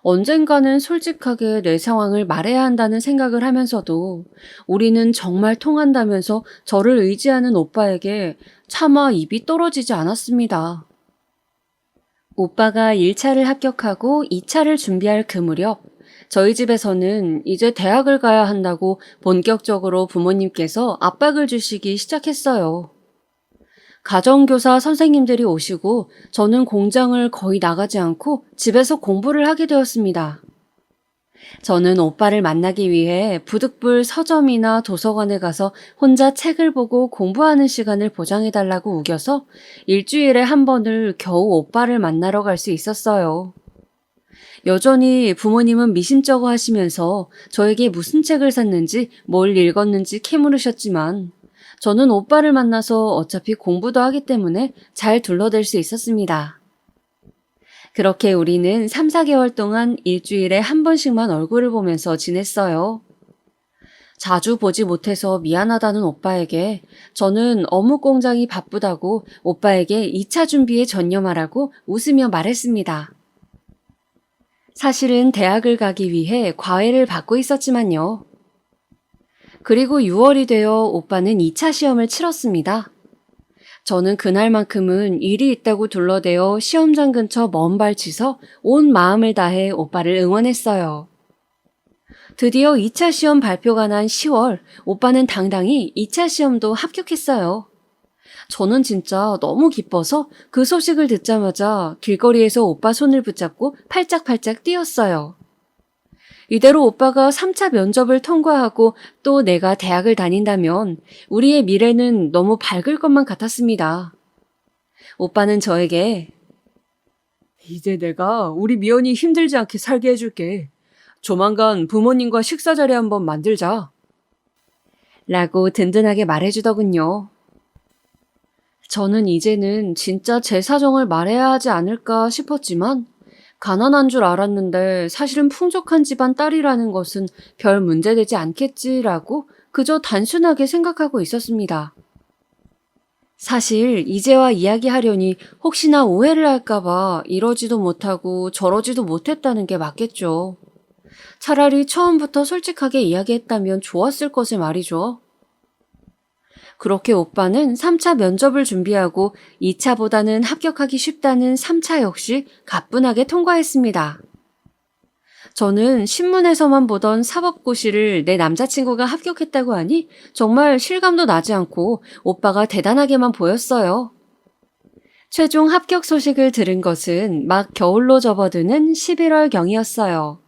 언젠가는 솔직하게 내 상황을 말해야 한다는 생각을 하면서도 우리는 정말 통한다면서 저를 의지하는 오빠에게 차마 입이 떨어지지 않았습니다. 오빠가 1차를 합격하고 2차를 준비할 그 무렵 저희 집에서는 이제 대학을 가야 한다고 본격적으로 부모님께서 압박을 주시기 시작했어요. 가정교사 선생님들이 오시고 저는 공장을 거의 나가지 않고 집에서 공부를 하게 되었습니다. 저는 오빠를 만나기 위해 부득불 서점이나 도서관에 가서 혼자 책을 보고 공부하는 시간을 보장해달라고 우겨서 일주일에 한 번을 겨우 오빠를 만나러 갈 수 있었어요. 여전히 부모님은 미심쩍어 하시면서 저에게 무슨 책을 샀는지 뭘 읽었는지 캐물으셨지만 저는 오빠를 만나서 어차피 공부도 하기 때문에 잘 둘러댈 수 있었습니다. 그렇게 우리는 3, 4개월 동안 일주일에 한 번씩만 얼굴을 보면서 지냈어요. 자주 보지 못해서 미안하다는 오빠에게 저는 어묵 공장이 바쁘다고 오빠에게 2차 준비에 전념하라고 웃으며 말했습니다. 사실은 대학을 가기 위해 과외를 받고 있었지만요. 그리고 6월이 되어 오빠는 2차 시험을 치렀습니다. 저는 그날만큼은 일이 있다고 둘러대어 시험장 근처 먼 발치서 온 마음을 다해 오빠를 응원했어요. 드디어 2차 시험 발표가 난 10월, 오빠는 당당히 2차 시험도 합격했어요. 저는 진짜 너무 기뻐서 그 소식을 듣자마자 길거리에서 오빠 손을 붙잡고 팔짝팔짝 뛰었어요. 이대로 오빠가 3차 면접을 통과하고 또 내가 대학을 다닌다면 우리의 미래는 너무 밝을 것만 같았습니다. 오빠는 저에게 이제 내가 우리 미연이 힘들지 않게 살게 해줄게. 조만간 부모님과 식사 자리 한번 만들자. 라고 든든하게 말해주더군요. 저는 이제는 진짜 제 사정을 말해야 하지 않을까 싶었지만 가난한 줄 알았는데 사실은 풍족한 집안 딸이라는 것은 별 문제되지 않겠지라고 그저 단순하게 생각하고 있었습니다. 사실 이제와 이야기하려니 혹시나 오해를 할까봐 이러지도 못하고 저러지도 못했다는 게 맞겠죠. 차라리 처음부터 솔직하게 이야기했다면 좋았을 것을 말이죠. 그렇게 오빠는 3차 면접을 준비하고 2차보다는 합격하기 쉽다는 3차 역시 가뿐하게 통과했습니다. 저는 신문에서만 보던 사법고시를 내 남자친구가 합격했다고 하니 정말 실감도 나지 않고 오빠가 대단하게만 보였어요. 최종 합격 소식을 들은 것은 막 겨울로 접어드는 11월경이었어요.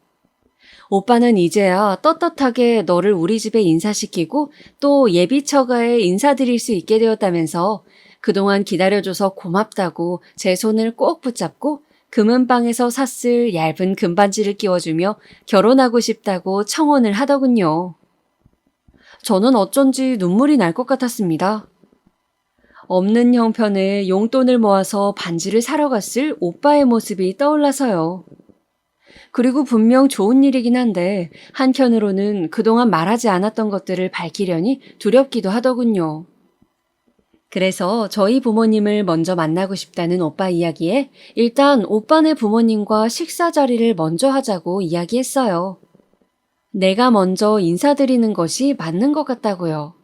오빠는 이제야 떳떳하게 너를 우리 집에 인사시키고 또 예비 처가에 인사드릴 수 있게 되었다면서 그동안 기다려줘서 고맙다고 제 손을 꼭 붙잡고 금은방에서 샀을 얇은 금반지를 끼워주며 결혼하고 싶다고 청혼을 하더군요. 저는 어쩐지 눈물이 날 것 같았습니다. 없는 형편에 용돈을 모아서 반지를 사러 갔을 오빠의 모습이 떠올라서요. 그리고 분명 좋은 일이긴 한데 한편으로는 그동안 말하지 않았던 것들을 밝히려니 두렵기도 하더군요. 그래서 저희 부모님을 먼저 만나고 싶다는 오빠 이야기에 일단 오빠네 부모님과 식사 자리를 먼저 하자고 이야기했어요. 내가 먼저 인사드리는 것이 맞는 것 같다고요.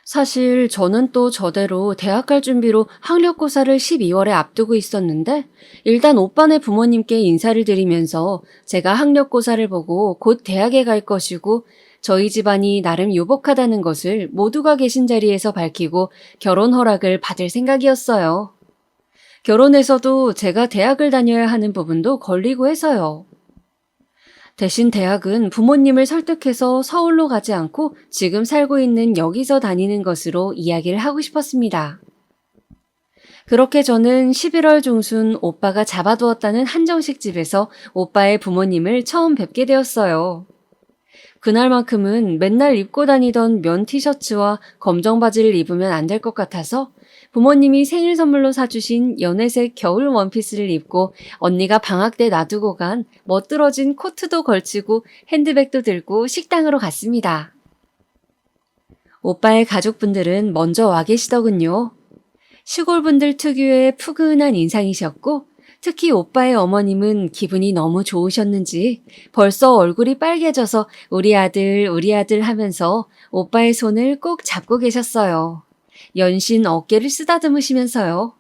사실 저는 또 저대로 대학 갈 준비로 학력고사를 12월에 앞두고 있었는데 일단 오빠네 부모님께 인사를 드리면서 제가 학력고사를 보고 곧 대학에 갈 것이고 저희 집안이 나름 유복하다는 것을 모두가 계신 자리에서 밝히고 결혼 허락을 받을 생각이었어요. 결혼해서도 제가 대학을 다녀야 하는 부분도 걸리고 해서요. 대신 대학은 부모님을 설득해서 서울로 가지 않고 지금 살고 있는 여기서 다니는 것으로 이야기를 하고 싶었습니다. 그렇게 저는 11월 중순 오빠가 잡아두었다는 한정식 집에서 오빠의 부모님을 처음 뵙게 되었어요. 그날만큼은 맨날 입고 다니던 면 티셔츠와 검정 바지를 입으면 안 될 것 같아서 부모님이 생일 선물로 사주신 연회색 겨울 원피스를 입고 언니가 방학 때 놔두고 간 멋들어진 코트도 걸치고 핸드백도 들고 식당으로 갔습니다. 오빠의 가족분들은 먼저 와 계시더군요. 시골분들 특유의 푸근한 인상이셨고 특히 오빠의 어머님은 기분이 너무 좋으셨는지 벌써 얼굴이 빨개져서 우리 아들 하면서 오빠의 손을 꼭 잡고 계셨어요. 연신 어깨를 쓰다듬으시면서요.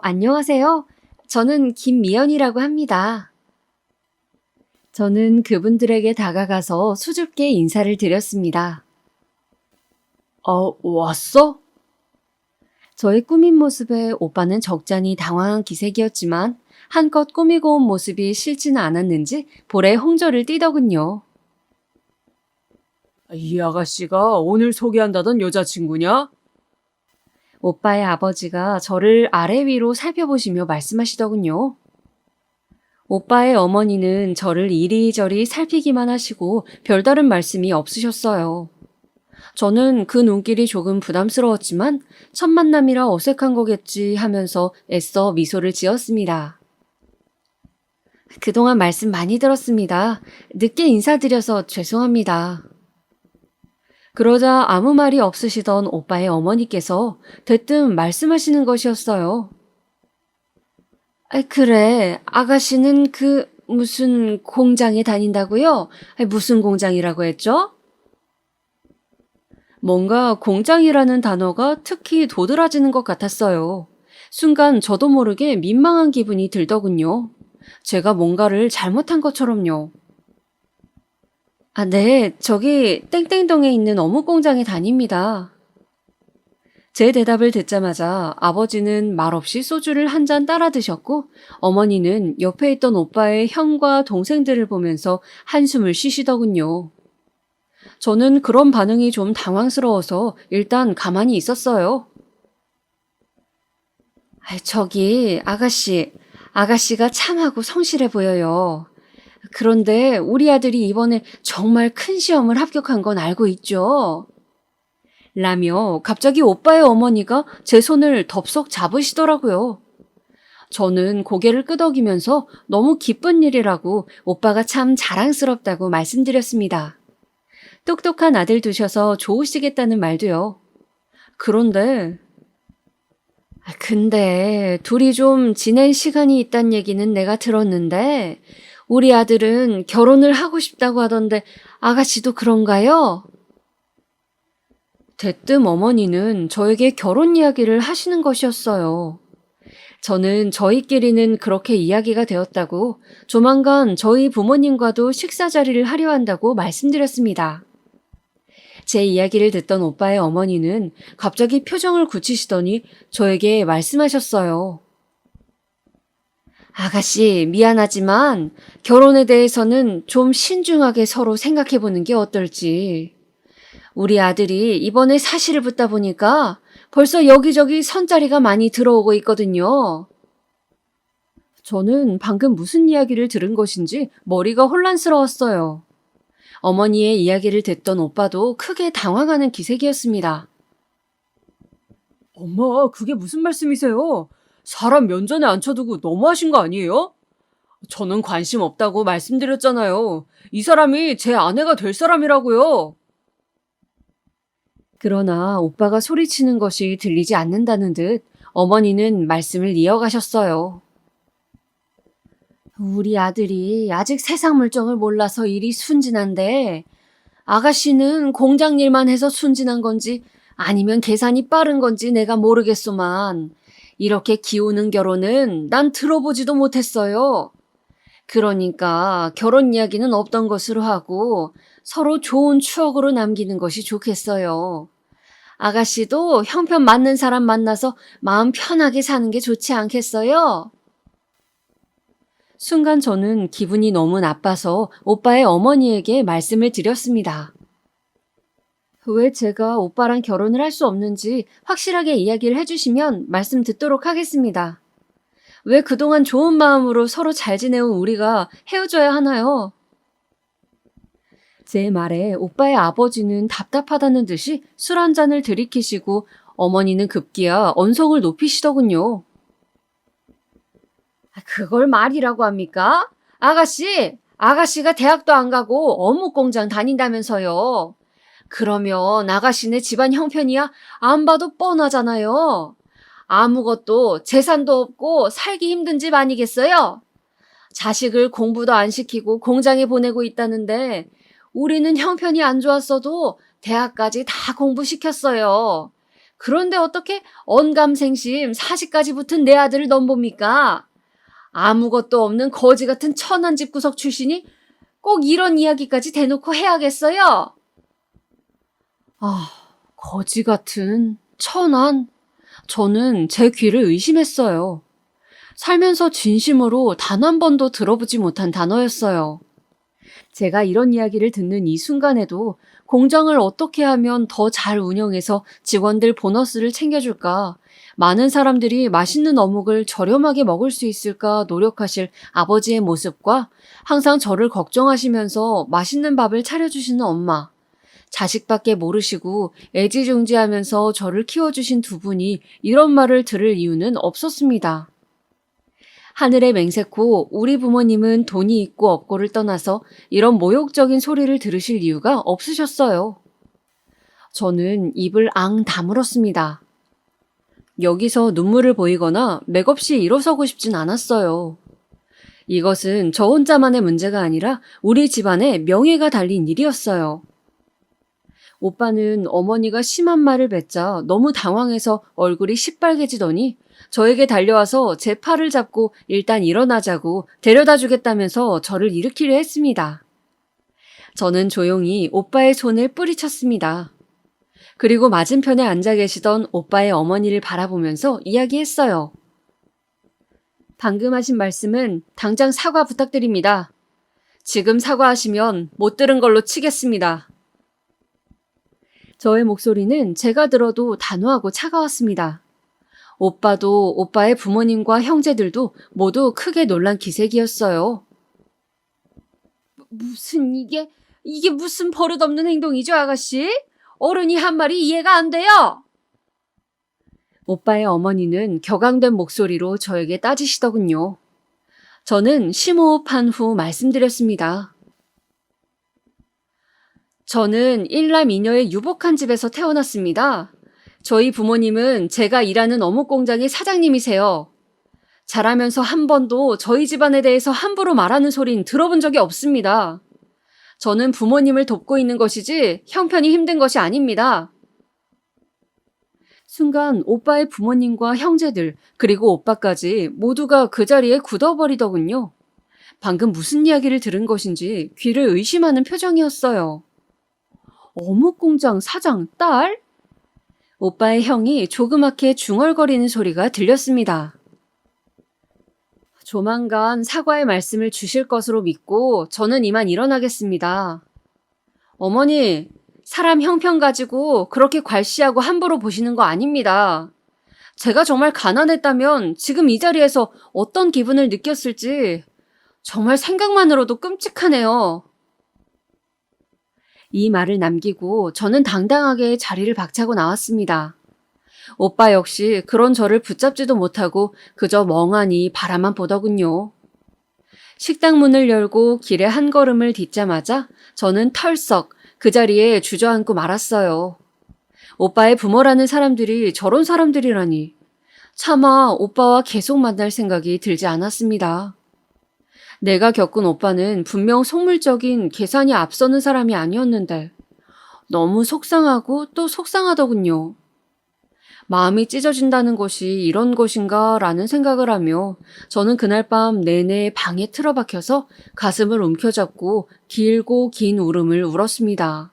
안녕하세요. 저는 김미연이라고 합니다. 저는 그분들에게 다가가서 수줍게 인사를 드렸습니다. 왔어? 저의 꾸민 모습에 오빠는 적잖이 당황한 기색이었지만 한껏 꾸미고 온 모습이 싫지는 않았는지 볼에 홍조를 띠더군요. 이 아가씨가 오늘 소개한다던 여자친구냐? 오빠의 아버지가 저를 아래 위로 살펴보시며 말씀하시더군요. 오빠의 어머니는 저를 이리저리 살피기만 하시고 별다른 말씀이 없으셨어요. 저는 그 눈길이 조금 부담스러웠지만 첫 만남이라 어색한 거겠지 하면서 애써 미소를 지었습니다. 그동안 말씀 많이 들었습니다. 늦게 인사드려서 죄송합니다. 그러자 아무 말이 없으시던 오빠의 어머니께서 대뜸 말씀하시는 것이었어요. 그래, 아가씨는 무슨 공장에 다닌다고요? 무슨 공장이라고 했죠? 뭔가 공장이라는 단어가 특히 도드라지는 것 같았어요. 순간 저도 모르게 민망한 기분이 들더군요. 제가 뭔가를 잘못한 것처럼요. 아, 네. 저기 땡땡동에 있는 어묵 공장에 다닙니다. 제 대답을 듣자마자 아버지는 말없이 소주를 한 잔 따라 드셨고 어머니는 옆에 있던 오빠의 형과 동생들을 보면서 한숨을 쉬시더군요. 저는 그런 반응이 좀 당황스러워서 일단 가만히 있었어요. 아, 저기 아가씨가 참하고 성실해 보여요. 그런데 우리 아들이 이번에 정말 큰 시험을 합격한 건 알고 있죠? 라며 갑자기 오빠의 어머니가 제 손을 덥석 잡으시더라고요. 저는 고개를 끄덕이면서 너무 기쁜 일이라고 오빠가 참 자랑스럽다고 말씀드렸습니다. 똑똑한 아들 두셔서 좋으시겠다는 말도요. 근데 둘이 좀 지낸 시간이 있단 얘기는 내가 들었는데 우리 아들은 결혼을 하고 싶다고 하던데 아가씨도 그런가요? 대뜸 어머니는 저에게 결혼 이야기를 하시는 것이었어요. 저는 저희끼리는 그렇게 이야기가 되었다고 조만간 저희 부모님과도 식사 자리를 하려 한다고 말씀드렸습니다. 제 이야기를 듣던 오빠의 어머니는 갑자기 표정을 굳히시더니 저에게 말씀하셨어요. 아가씨, 미안하지만 결혼에 대해서는 좀 신중하게 서로 생각해보는 게 어떨지. 우리 아들이 이번에 사시를 붙다 보니까 벌써 여기저기 선자리가 많이 들어오고 있거든요. 저는 방금 무슨 이야기를 들은 것인지 머리가 혼란스러웠어요. 어머니의 이야기를 듣던 오빠도 크게 당황하는 기색이었습니다. 엄마, 그게 무슨 말씀이세요? 사람 면전에 앉혀두고 너무하신 거 아니에요? 저는 관심 없다고 말씀드렸잖아요. 이 사람이 제 아내가 될 사람이라고요. 그러나 오빠가 소리치는 것이 들리지 않는다는 듯 어머니는 말씀을 이어가셨어요. 우리 아들이 아직 세상 물정을 몰라서 일이 순진한데 아가씨는 공장 일만 해서 순진한 건지 아니면 계산이 빠른 건지 내가 모르겠소만 이렇게 기우는 결혼은 난 들어보지도 못했어요. 그러니까 결혼 이야기는 없던 것으로 하고 서로 좋은 추억으로 남기는 것이 좋겠어요. 아가씨도 형편 맞는 사람 만나서 마음 편하게 사는 게 좋지 않겠어요? 순간 저는 기분이 너무 나빠서 오빠의 어머니에게 말씀을 드렸습니다. 왜 제가 오빠랑 결혼을 할 수 없는지 확실하게 이야기를 해주시면 말씀 듣도록 하겠습니다. 왜 그동안 좋은 마음으로 서로 잘 지내온 우리가 헤어져야 하나요? 제 말에 오빠의 아버지는 답답하다는 듯이 술 한 잔을 들이키시고 어머니는 급기야 언성을 높이시더군요. 그걸 말이라고 합니까? 아가씨가 대학도 안 가고 어묵 공장 다닌다면서요. 그러면 아가씨네 집안 형편이야 안 봐도 뻔하잖아요. 아무것도 재산도 없고 살기 힘든 집 아니겠어요? 자식을 공부도 안 시키고 공장에 보내고 있다는데 우리는 형편이 안 좋았어도 대학까지 다 공부시켰어요. 그런데 어떻게 언감생심 40까지 붙은 내 아들을 넘봅니까? 아무것도 없는 거지 같은 천한 집구석 출신이 꼭 이런 이야기까지 대놓고 해야겠어요? 거지 같은 천한. 저는 제 귀를 의심했어요. 살면서 진심으로 단 한 번도 들어보지 못한 단어였어요. 제가 이런 이야기를 듣는 이 순간에도 공장을 어떻게 하면 더 잘 운영해서 직원들 보너스를 챙겨줄까, 많은 사람들이 맛있는 어묵을 저렴하게 먹을 수 있을까 노력하실 아버지의 모습과 항상 저를 걱정하시면서 맛있는 밥을 차려주시는 엄마, 자식밖에 모르시고 애지중지하면서 저를 키워주신 두 분이 이런 말을 들을 이유는 없었습니다. 하늘의 맹세코 우리 부모님은 돈이 있고 없고를 떠나서 이런 모욕적인 소리를 들으실 이유가 없으셨어요. 저는 입을 앙 다물었습니다. 여기서 눈물을 보이거나 맥없이 일어서고 싶진 않았어요. 이것은 저 혼자만의 문제가 아니라 우리 집안의 명예가 달린 일이었어요. 오빠는 어머니가 심한 말을 뱉자 너무 당황해서 얼굴이 시빨개지더니 저에게 달려와서 제 팔을 잡고 일단 일어나자고 데려다 주겠다면서 저를 일으키려 했습니다. 저는 조용히 오빠의 손을 뿌리쳤습니다. 그리고 맞은편에 앉아 계시던 오빠의 어머니를 바라보면서 이야기했어요. 방금 하신 말씀은 당장 사과 부탁드립니다. 지금 사과하시면 못 들은 걸로 치겠습니다. 저의 목소리는 제가 들어도 단호하고 차가웠습니다. 오빠도 오빠의 부모님과 형제들도 모두 크게 놀란 기색이었어요. 이게 무슨 버릇없는 행동이죠, 아가씨? 어른이 한 말이 이해가 안 돼요! 오빠의 어머니는 격앙된 목소리로 저에게 따지시더군요. 저는 심호흡한 후 말씀드렸습니다. 저는 일남 이녀의 유복한 집에서 태어났습니다. 저희 부모님은 제가 일하는 어묵 공장의 사장님이세요. 자라면서 한 번도 저희 집안에 대해서 함부로 말하는 소린 들어본 적이 없습니다. 저는 부모님을 돕고 있는 것이지 형편이 힘든 것이 아닙니다. 순간 오빠의 부모님과 형제들 그리고 오빠까지 모두가 그 자리에 굳어버리더군요. 방금 무슨 이야기를 들은 것인지 귀를 의심하는 표정이었어요. 어묵공장 사장 딸? 오빠의 형이 조그맣게 중얼거리는 소리가 들렸습니다. 조만간 사과의 말씀을 주실 것으로 믿고 저는 이만 일어나겠습니다. 어머니, 사람 형편 가지고 그렇게 괄시하고 함부로 보시는 거 아닙니다. 제가 정말 가난했다면 지금 이 자리에서 어떤 기분을 느꼈을지 정말 생각만으로도 끔찍하네요. 이 말을 남기고 저는 당당하게 자리를 박차고 나왔습니다. 오빠 역시 그런 저를 붙잡지도 못하고 그저 멍하니 바라만 보더군요. 식당 문을 열고 길에 한 걸음을 딛자마자 저는 털썩 그 자리에 주저앉고 말았어요. 오빠의 부모라는 사람들이 저런 사람들이라니. 차마 오빠와 계속 만날 생각이 들지 않았습니다. 내가 겪은 오빠는 분명 속물적인 계산이 앞서는 사람이 아니었는데 너무 속상하고 또 속상하더군요. 마음이 찢어진다는 것이 이런 것인가 라는 생각을 하며 저는 그날 밤 내내 방에 틀어박혀서 가슴을 움켜잡고 길고 긴 울음을 울었습니다.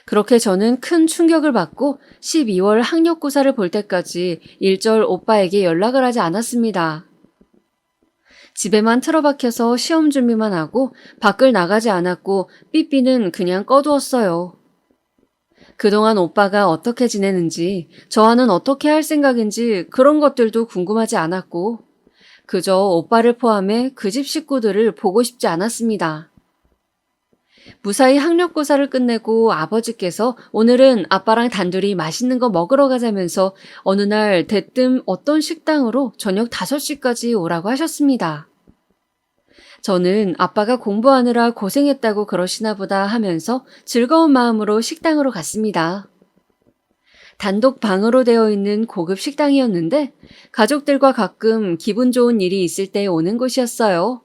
그렇게 저는 큰 충격을 받고 12월 학력고사를 볼 때까지 일절 오빠에게 연락을 하지 않았습니다. 집에만 틀어박혀서 시험 준비만 하고 밖을 나가지 않았고 삐삐는 그냥 꺼두었어요. 그동안 오빠가 어떻게 지내는지, 저와는 어떻게 할 생각인지 그런 것들도 궁금하지 않았고 그저 오빠를 포함해 그 집 식구들을 보고 싶지 않았습니다. 무사히 학력고사를 끝내고 아버지께서 오늘은 아빠랑 단둘이 맛있는 거 먹으러 가자면서 어느 날 대뜸 어떤 식당으로 저녁 5시까지 오라고 하셨습니다. 저는 아빠가 공부하느라 고생했다고 그러시나 보다 하면서 즐거운 마음으로 식당으로 갔습니다. 단독 방으로 되어 있는 고급 식당이었는데 가족들과 가끔 기분 좋은 일이 있을 때 오는 곳이었어요.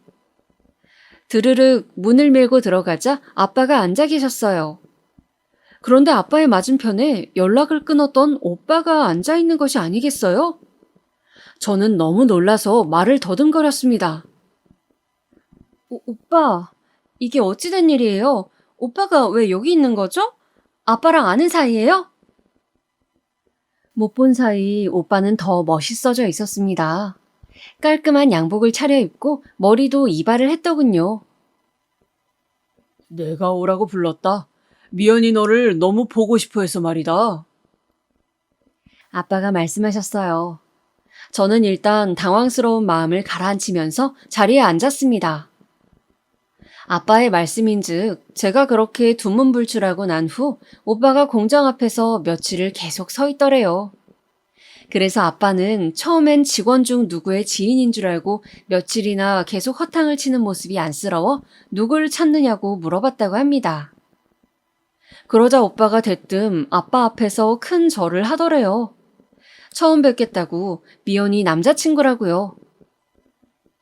드르륵 문을 밀고 들어가자 아빠가 앉아 계셨어요. 그런데 아빠의 맞은편에 연락을 끊었던 오빠가 앉아 있는 것이 아니겠어요? 저는 너무 놀라서 말을 더듬거렸습니다. 오빠, 이게 어찌된 일이에요? 오빠가 왜 여기 있는 거죠? 아빠랑 아는 사이예요? 못 본 사이 오빠는 더 멋있어져 있었습니다. 깔끔한 양복을 차려입고 머리도 이발을 했더군요. 내가 오라고 불렀다. 미연이 너를 너무 보고 싶어 해서 말이다. 아빠가 말씀하셨어요. 저는 일단 당황스러운 마음을 가라앉히면서 자리에 앉았습니다. 아빠의 말씀인즉 제가 그렇게 두문불출하고 난 후 오빠가 공장 앞에서 며칠을 계속 서 있더래요. 그래서 아빠는 처음엔 직원 중 누구의 지인인 줄 알고 며칠이나 계속 허탕을 치는 모습이 안쓰러워 누구를 찾느냐고 물어봤다고 합니다. 그러자 오빠가 대뜸 아빠 앞에서 큰 절을 하더래요. 처음 뵙겠다고 미연이 남자친구라고요.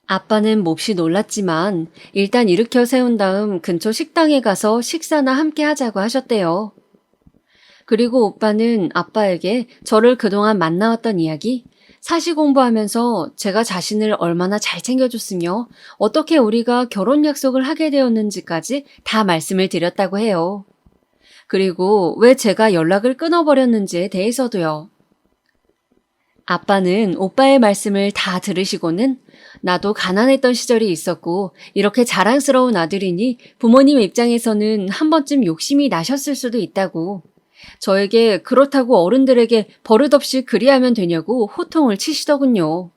아빠는 몹시 놀랐지만 일단 일으켜 세운 다음 근처 식당에 가서 식사나 함께 하자고 하셨대요. 그리고 오빠는 아빠에게 저를 그동안 만나왔던 이야기, 사시 공부하면서 제가 자신을 얼마나 잘 챙겨줬으며 어떻게 우리가 결혼 약속을 하게 되었는지까지 다 말씀을 드렸다고 해요. 그리고 왜 제가 연락을 끊어버렸는지에 대해서도요. 아빠는 오빠의 말씀을 다 들으시고는 나도 가난했던 시절이 있었고 이렇게 자랑스러운 아들이니 부모님 입장에서는 한 번쯤 욕심이 나셨을 수도 있다고, 저에게 그렇다고 어른들에게 버릇없이 그리하면 되냐고 호통을 치시더군요.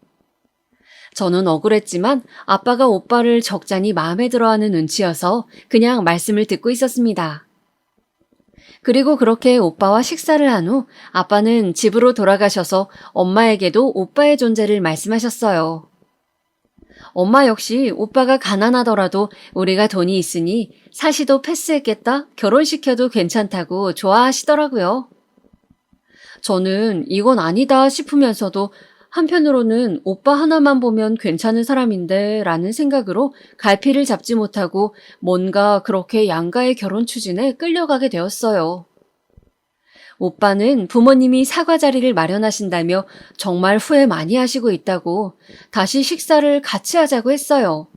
저는 억울했지만 아빠가 오빠를 적잖이 마음에 들어하는 눈치여서 그냥 말씀을 듣고 있었습니다. 그리고 그렇게 오빠와 식사를 한 후 아빠는 집으로 돌아가셔서 엄마에게도 오빠의 존재를 말씀하셨어요. 엄마 역시 오빠가 가난하더라도 우리가 돈이 있으니 사시도 패스했겠다, 결혼시켜도 괜찮다고 좋아하시더라고요. 저는 이건 아니다 싶으면서도 한편으로는 오빠 하나만 보면 괜찮은 사람인데 라는 생각으로 갈피를 잡지 못하고 뭔가 그렇게 양가의 결혼 추진에 끌려가게 되었어요. 오빠는 부모님이 사과 자리를 마련하신다며 정말 후회 많이 하시고 있다고 다시 식사를 같이 하자고 했어요.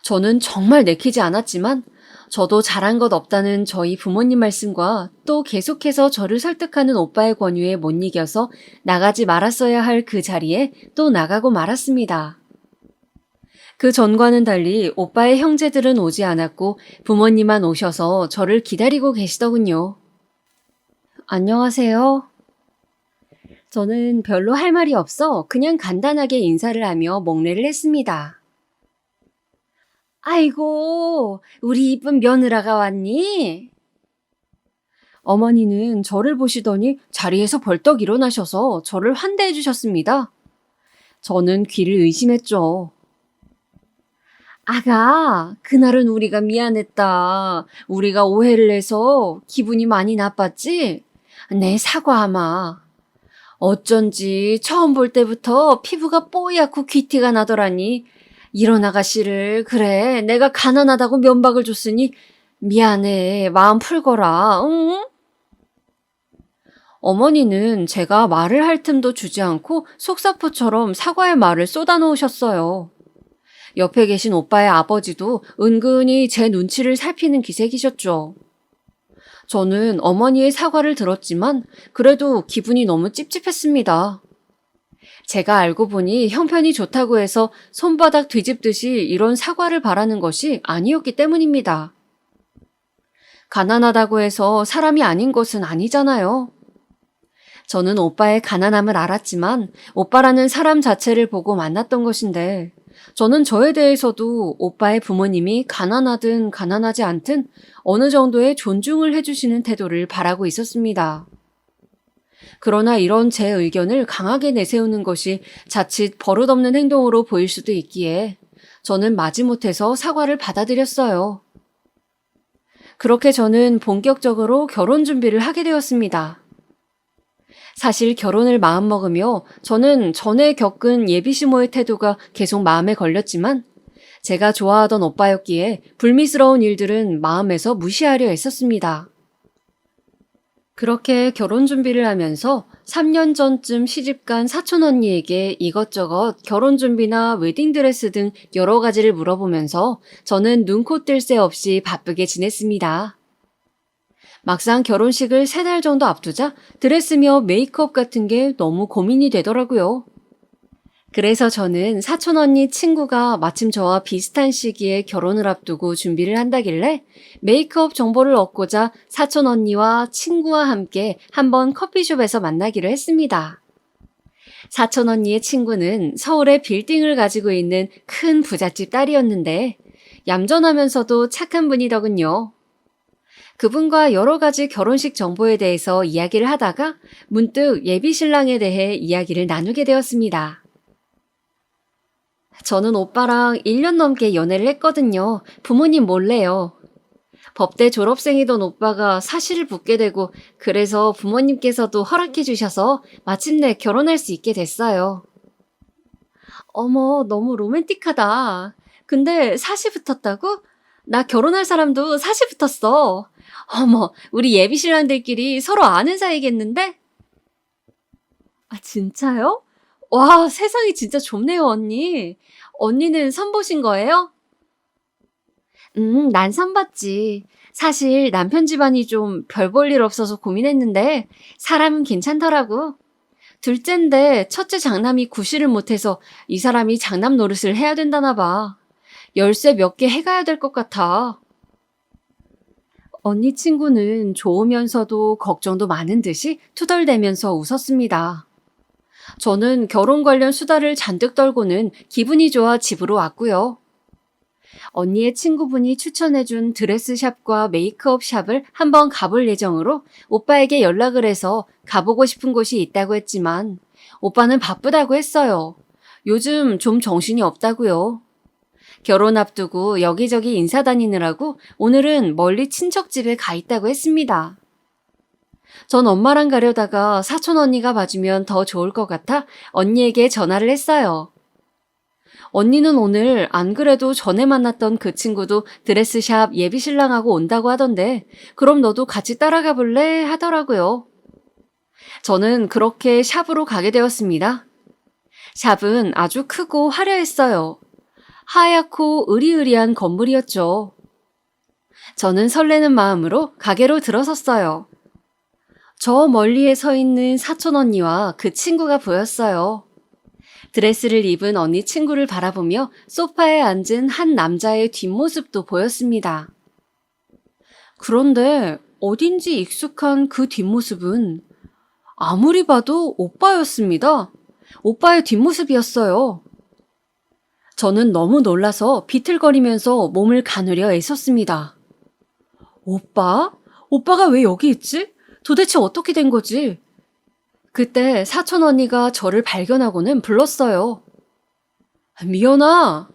저는 정말 내키지 않았지만 저도 잘한 것 없다는 저희 부모님 말씀과 또 계속해서 저를 설득하는 오빠의 권유에 못 이겨서 나가지 말았어야 할 그 자리에 또 나가고 말았습니다. 그 전과는 달리 오빠의 형제들은 오지 않았고 부모님만 오셔서 저를 기다리고 계시더군요. 안녕하세요. 저는 별로 할 말이 없어 그냥 간단하게 인사를 하며 목례를 했습니다. 아이고, 우리 이쁜 며느라가 왔니? 어머니는 저를 보시더니 자리에서 벌떡 일어나셔서 저를 환대해 주셨습니다. 저는 귀를 의심했죠. 아가, 그날은 우리가 미안했다. 우리가 오해를 해서 기분이 많이 나빴지? 내 사과하마. 어쩐지 처음 볼 때부터 피부가 뽀얗고 귀티가 나더라니. 이런 아가씨를, 그래, 내가 가난하다고 면박을 줬으니 미안해, 마음 풀거라, 응? 어머니는 제가 말을 할 틈도 주지 않고 속사포처럼 사과의 말을 쏟아놓으셨어요. 옆에 계신 오빠의 아버지도 은근히 제 눈치를 살피는 기색이셨죠. 저는 어머니의 사과를 들었지만 그래도 기분이 너무 찝찝했습니다. 제가 알고 보니 형편이 좋다고 해서 손바닥 뒤집듯이 이런 사과를 바라는 것이 아니었기 때문입니다. 가난하다고 해서 사람이 아닌 것은 아니잖아요. 저는 오빠의 가난함을 알았지만 오빠라는 사람 자체를 보고 만났던 것인데 저는 저에 대해서도 오빠의 부모님이 가난하든 가난하지 않든 어느 정도의 존중을 해주시는 태도를 바라고 있었습니다. 그러나 이런 제 의견을 강하게 내세우는 것이 자칫 버릇없는 행동으로 보일 수도 있기에 저는 마지못해서 사과를 받아들였어요. 그렇게 저는 본격적으로 결혼 준비를 하게 되었습니다. 사실 결혼을 마음먹으며 저는 전에 겪은 예비시모의 태도가 계속 마음에 걸렸지만 제가 좋아하던 오빠였기에 불미스러운 일들은 마음에서 무시하려 했었습니다. 그렇게 결혼 준비를 하면서 3년 전쯤 시집간 사촌 언니에게 이것저것 결혼 준비나 웨딩드레스 등 여러 가지를 물어보면서 저는 눈코 뜰 새 없이 바쁘게 지냈습니다. 막상 결혼식을 3달 정도 앞두자 드레스며 메이크업 같은 게 너무 고민이 되더라고요. 그래서 저는 사촌 언니 친구가 마침 저와 비슷한 시기에 결혼을 앞두고 준비를 한다길래 메이크업 정보를 얻고자 사촌 언니와 친구와 함께 한번 커피숍에서 만나기로 했습니다. 사촌 언니의 친구는 서울에 빌딩을 가지고 있는 큰 부잣집 딸이었는데 얌전하면서도 착한 분이더군요. 그분과 여러 가지 결혼식 정보에 대해서 이야기를 하다가 문득 예비 신랑에 대해 이야기를 나누게 되었습니다. 저는 오빠랑 1년 넘게 연애를 했거든요. 부모님 몰래요. 법대 졸업생이던 오빠가 사시를 붙게 되고 그래서 부모님께서도 허락해 주셔서 마침내 결혼할 수 있게 됐어요. 어머, 너무 로맨틱하다. 근데 사시 붙었다고? 나 결혼할 사람도 사시 붙었어. 어머, 우리 예비 신랑들끼리 서로 아는 사이겠는데? 아, 진짜요? 와, 세상이 진짜 좁네요, 언니. 언니는 선보신 거예요? 난 선봤지. 사실 남편 집안이 좀 별 볼 일 없어서 고민했는데 사람은 괜찮더라고. 둘째인데 첫째 장남이 구실을 못해서 이 사람이 장남 노릇을 해야 된다나 봐. 열쇠 몇 개 해가야 될 것 같아. 언니 친구는 좋으면서도 걱정도 많은 듯이 투덜대면서 웃었습니다. 저는 결혼 관련 수다를 잔뜩 떨고는 기분이 좋아 집으로 왔고요. 언니의 친구분이 추천해준 드레스샵과 메이크업 샵을 한번 가볼 예정으로 오빠에게 연락을 해서 가보고 싶은 곳이 있다고 했지만 오빠는 바쁘다고 했어요. 요즘 좀 정신이 없다고요. 결혼 앞두고 여기저기 인사 다니느라고 오늘은 멀리 친척 집에 가 있다고 했습니다. 전 엄마랑 가려다가 사촌 언니가 봐주면 더 좋을 것 같아 언니에게 전화를 했어요. 언니는 오늘 안 그래도 전에 만났던 그 친구도 드레스샵 예비신랑하고 온다고 하던데 그럼 너도 같이 따라가 볼래? 하더라고요. 저는 그렇게 샵으로 가게 되었습니다. 샵은 아주 크고 화려했어요. 하얗고 으리으리한 건물이었죠. 저는 설레는 마음으로 가게로 들어섰어요. 저 멀리에 서 있는 사촌 언니와 그 친구가 보였어요. 드레스를 입은 언니 친구를 바라보며 소파에 앉은 한 남자의 뒷모습도 보였습니다. 그런데 어딘지 익숙한 그 뒷모습은 아무리 봐도 오빠였습니다. 오빠의 뒷모습이었어요. 저는 너무 놀라서 비틀거리면서 몸을 가누려 애썼습니다. 오빠? 오빠가 왜 여기 있지? 도대체 어떻게 된 거지? 그때 사촌 언니가 저를 발견하고는 불렀어요. 미연아!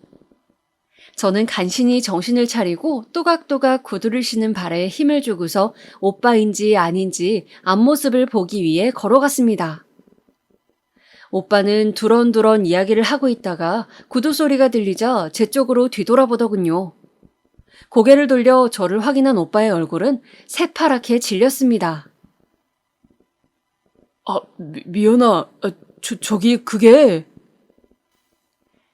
저는 간신히 정신을 차리고 또각또각 구두를 신은 발에 힘을 주고서 오빠인지 아닌지 앞모습을 보기 위해 걸어갔습니다. 오빠는 두런두런 이야기를 하고 있다가 구두 소리가 들리자 제 쪽으로 뒤돌아보더군요. 고개를 돌려 저를 확인한 오빠의 얼굴은 새파랗게 질렸습니다. 미연아, 저기 그게...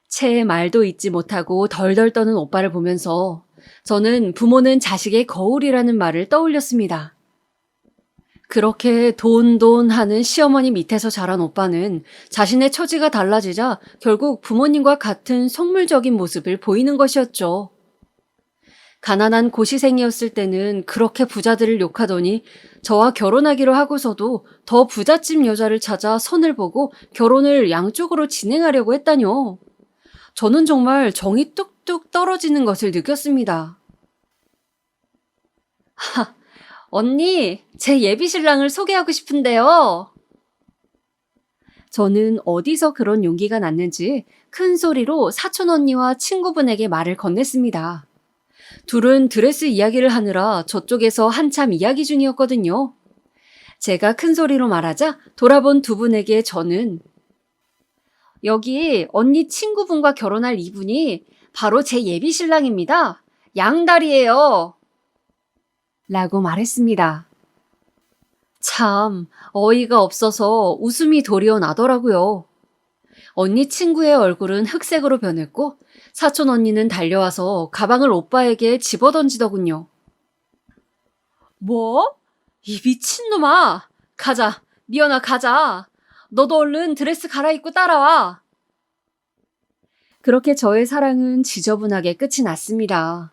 채 말도 잊지 못하고 덜덜 떠는 오빠를 보면서 저는 부모는 자식의 거울이라는 말을 떠올렸습니다. 그렇게 돈 하는 시어머니 밑에서 자란 오빠는 자신의 처지가 달라지자 결국 부모님과 같은 속물적인 모습을 보이는 것이었죠. 가난한 고시생이었을 때는 그렇게 부자들을 욕하더니 저와 결혼하기로 하고서도 더 부잣집 여자를 찾아 선을 보고 결혼을 양쪽으로 진행하려고 했다뇨. 저는 정말 정이 뚝뚝 떨어지는 것을 느꼈습니다. 언니, 제 예비신랑을 소개하고 싶은데요. 저는 어디서 그런 용기가 났는지 큰 소리로 사촌 언니와 친구분에게 말을 건넸습니다. 둘은 드레스 이야기를 하느라 저쪽에서 한참 이야기 중이었거든요. 제가 큰 소리로 말하자 돌아본 두 분에게 저는 여기 언니 친구분과 결혼할 이분이 바로 제 예비신랑입니다. 양다리예요. 라고 말했습니다. 참 어이가 없어서 웃음이 도리어 나더라고요. 언니 친구의 얼굴은 흑색으로 변했고 사촌 언니는 달려와서 가방을 오빠에게 집어던지더군요. 뭐? 이 미친놈아! 가자, 미연아 가자. 너도 얼른 드레스 갈아입고 따라와. 그렇게 저의 사랑은 지저분하게 끝이 났습니다.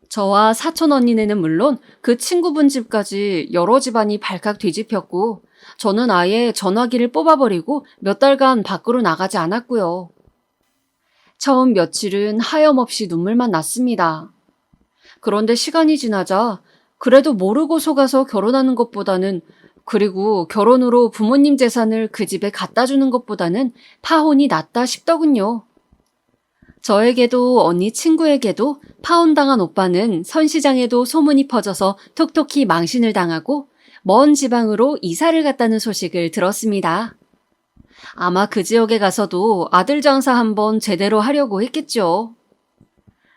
저와 사촌 언니네는 물론 그 친구분 집까지 여러 집안이 발칵 뒤집혔고 저는 아예 전화기를 뽑아버리고 몇 달간 밖으로 나가지 않았고요. 처음 며칠은 하염없이 눈물만 났습니다. 그런데 시간이 지나자 그래도 모르고 속아서 결혼하는 것보다는 그리고 결혼으로 부모님 재산을 그 집에 갖다 주는 것보다는 파혼이 낫다 싶더군요. 저에게도 언니 친구에게도 파혼당한 오빠는 선시장에도 소문이 퍼져서 톡톡히 망신을 당하고 먼 지방으로 이사를 갔다는 소식을 들었습니다. 아마 그 지역에 가서도 아들 장사 한번 제대로 하려고 했겠죠.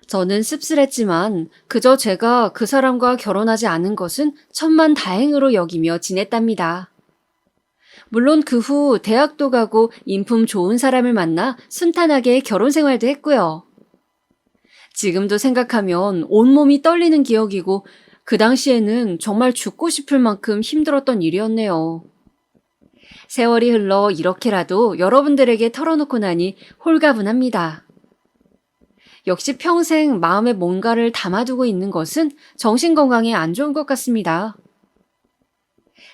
저는 씁쓸했지만 그저 제가 그 사람과 결혼하지 않은 것은 천만다행으로 여기며 지냈답니다. 물론 그 후 대학도 가고 인품 좋은 사람을 만나 순탄하게 결혼 생활도 했고요. 지금도 생각하면 온몸이 떨리는 기억이고 그 당시에는 정말 죽고 싶을 만큼 힘들었던 일이었네요. 세월이 흘러 이렇게라도 여러분들에게 털어놓고 나니 홀가분합니다. 역시 평생 마음에 뭔가를 담아두고 있는 것은 정신건강에 안 좋은 것 같습니다.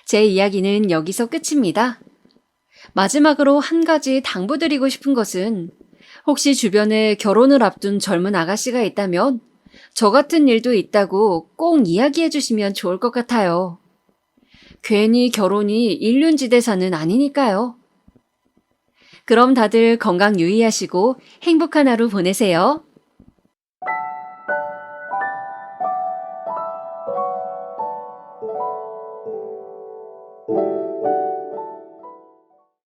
제 이야기는 여기서 끝입니다. 마지막으로 한 가지 당부드리고 싶은 것은 혹시 주변에 결혼을 앞둔 젊은 아가씨가 있다면 저 같은 일도 있다고 꼭 이야기해 주시면 좋을 것 같아요. 괜히 결혼이 일륜지대사는 아니니까요. 그럼 다들 건강 유의하시고 행복한 하루 보내세요.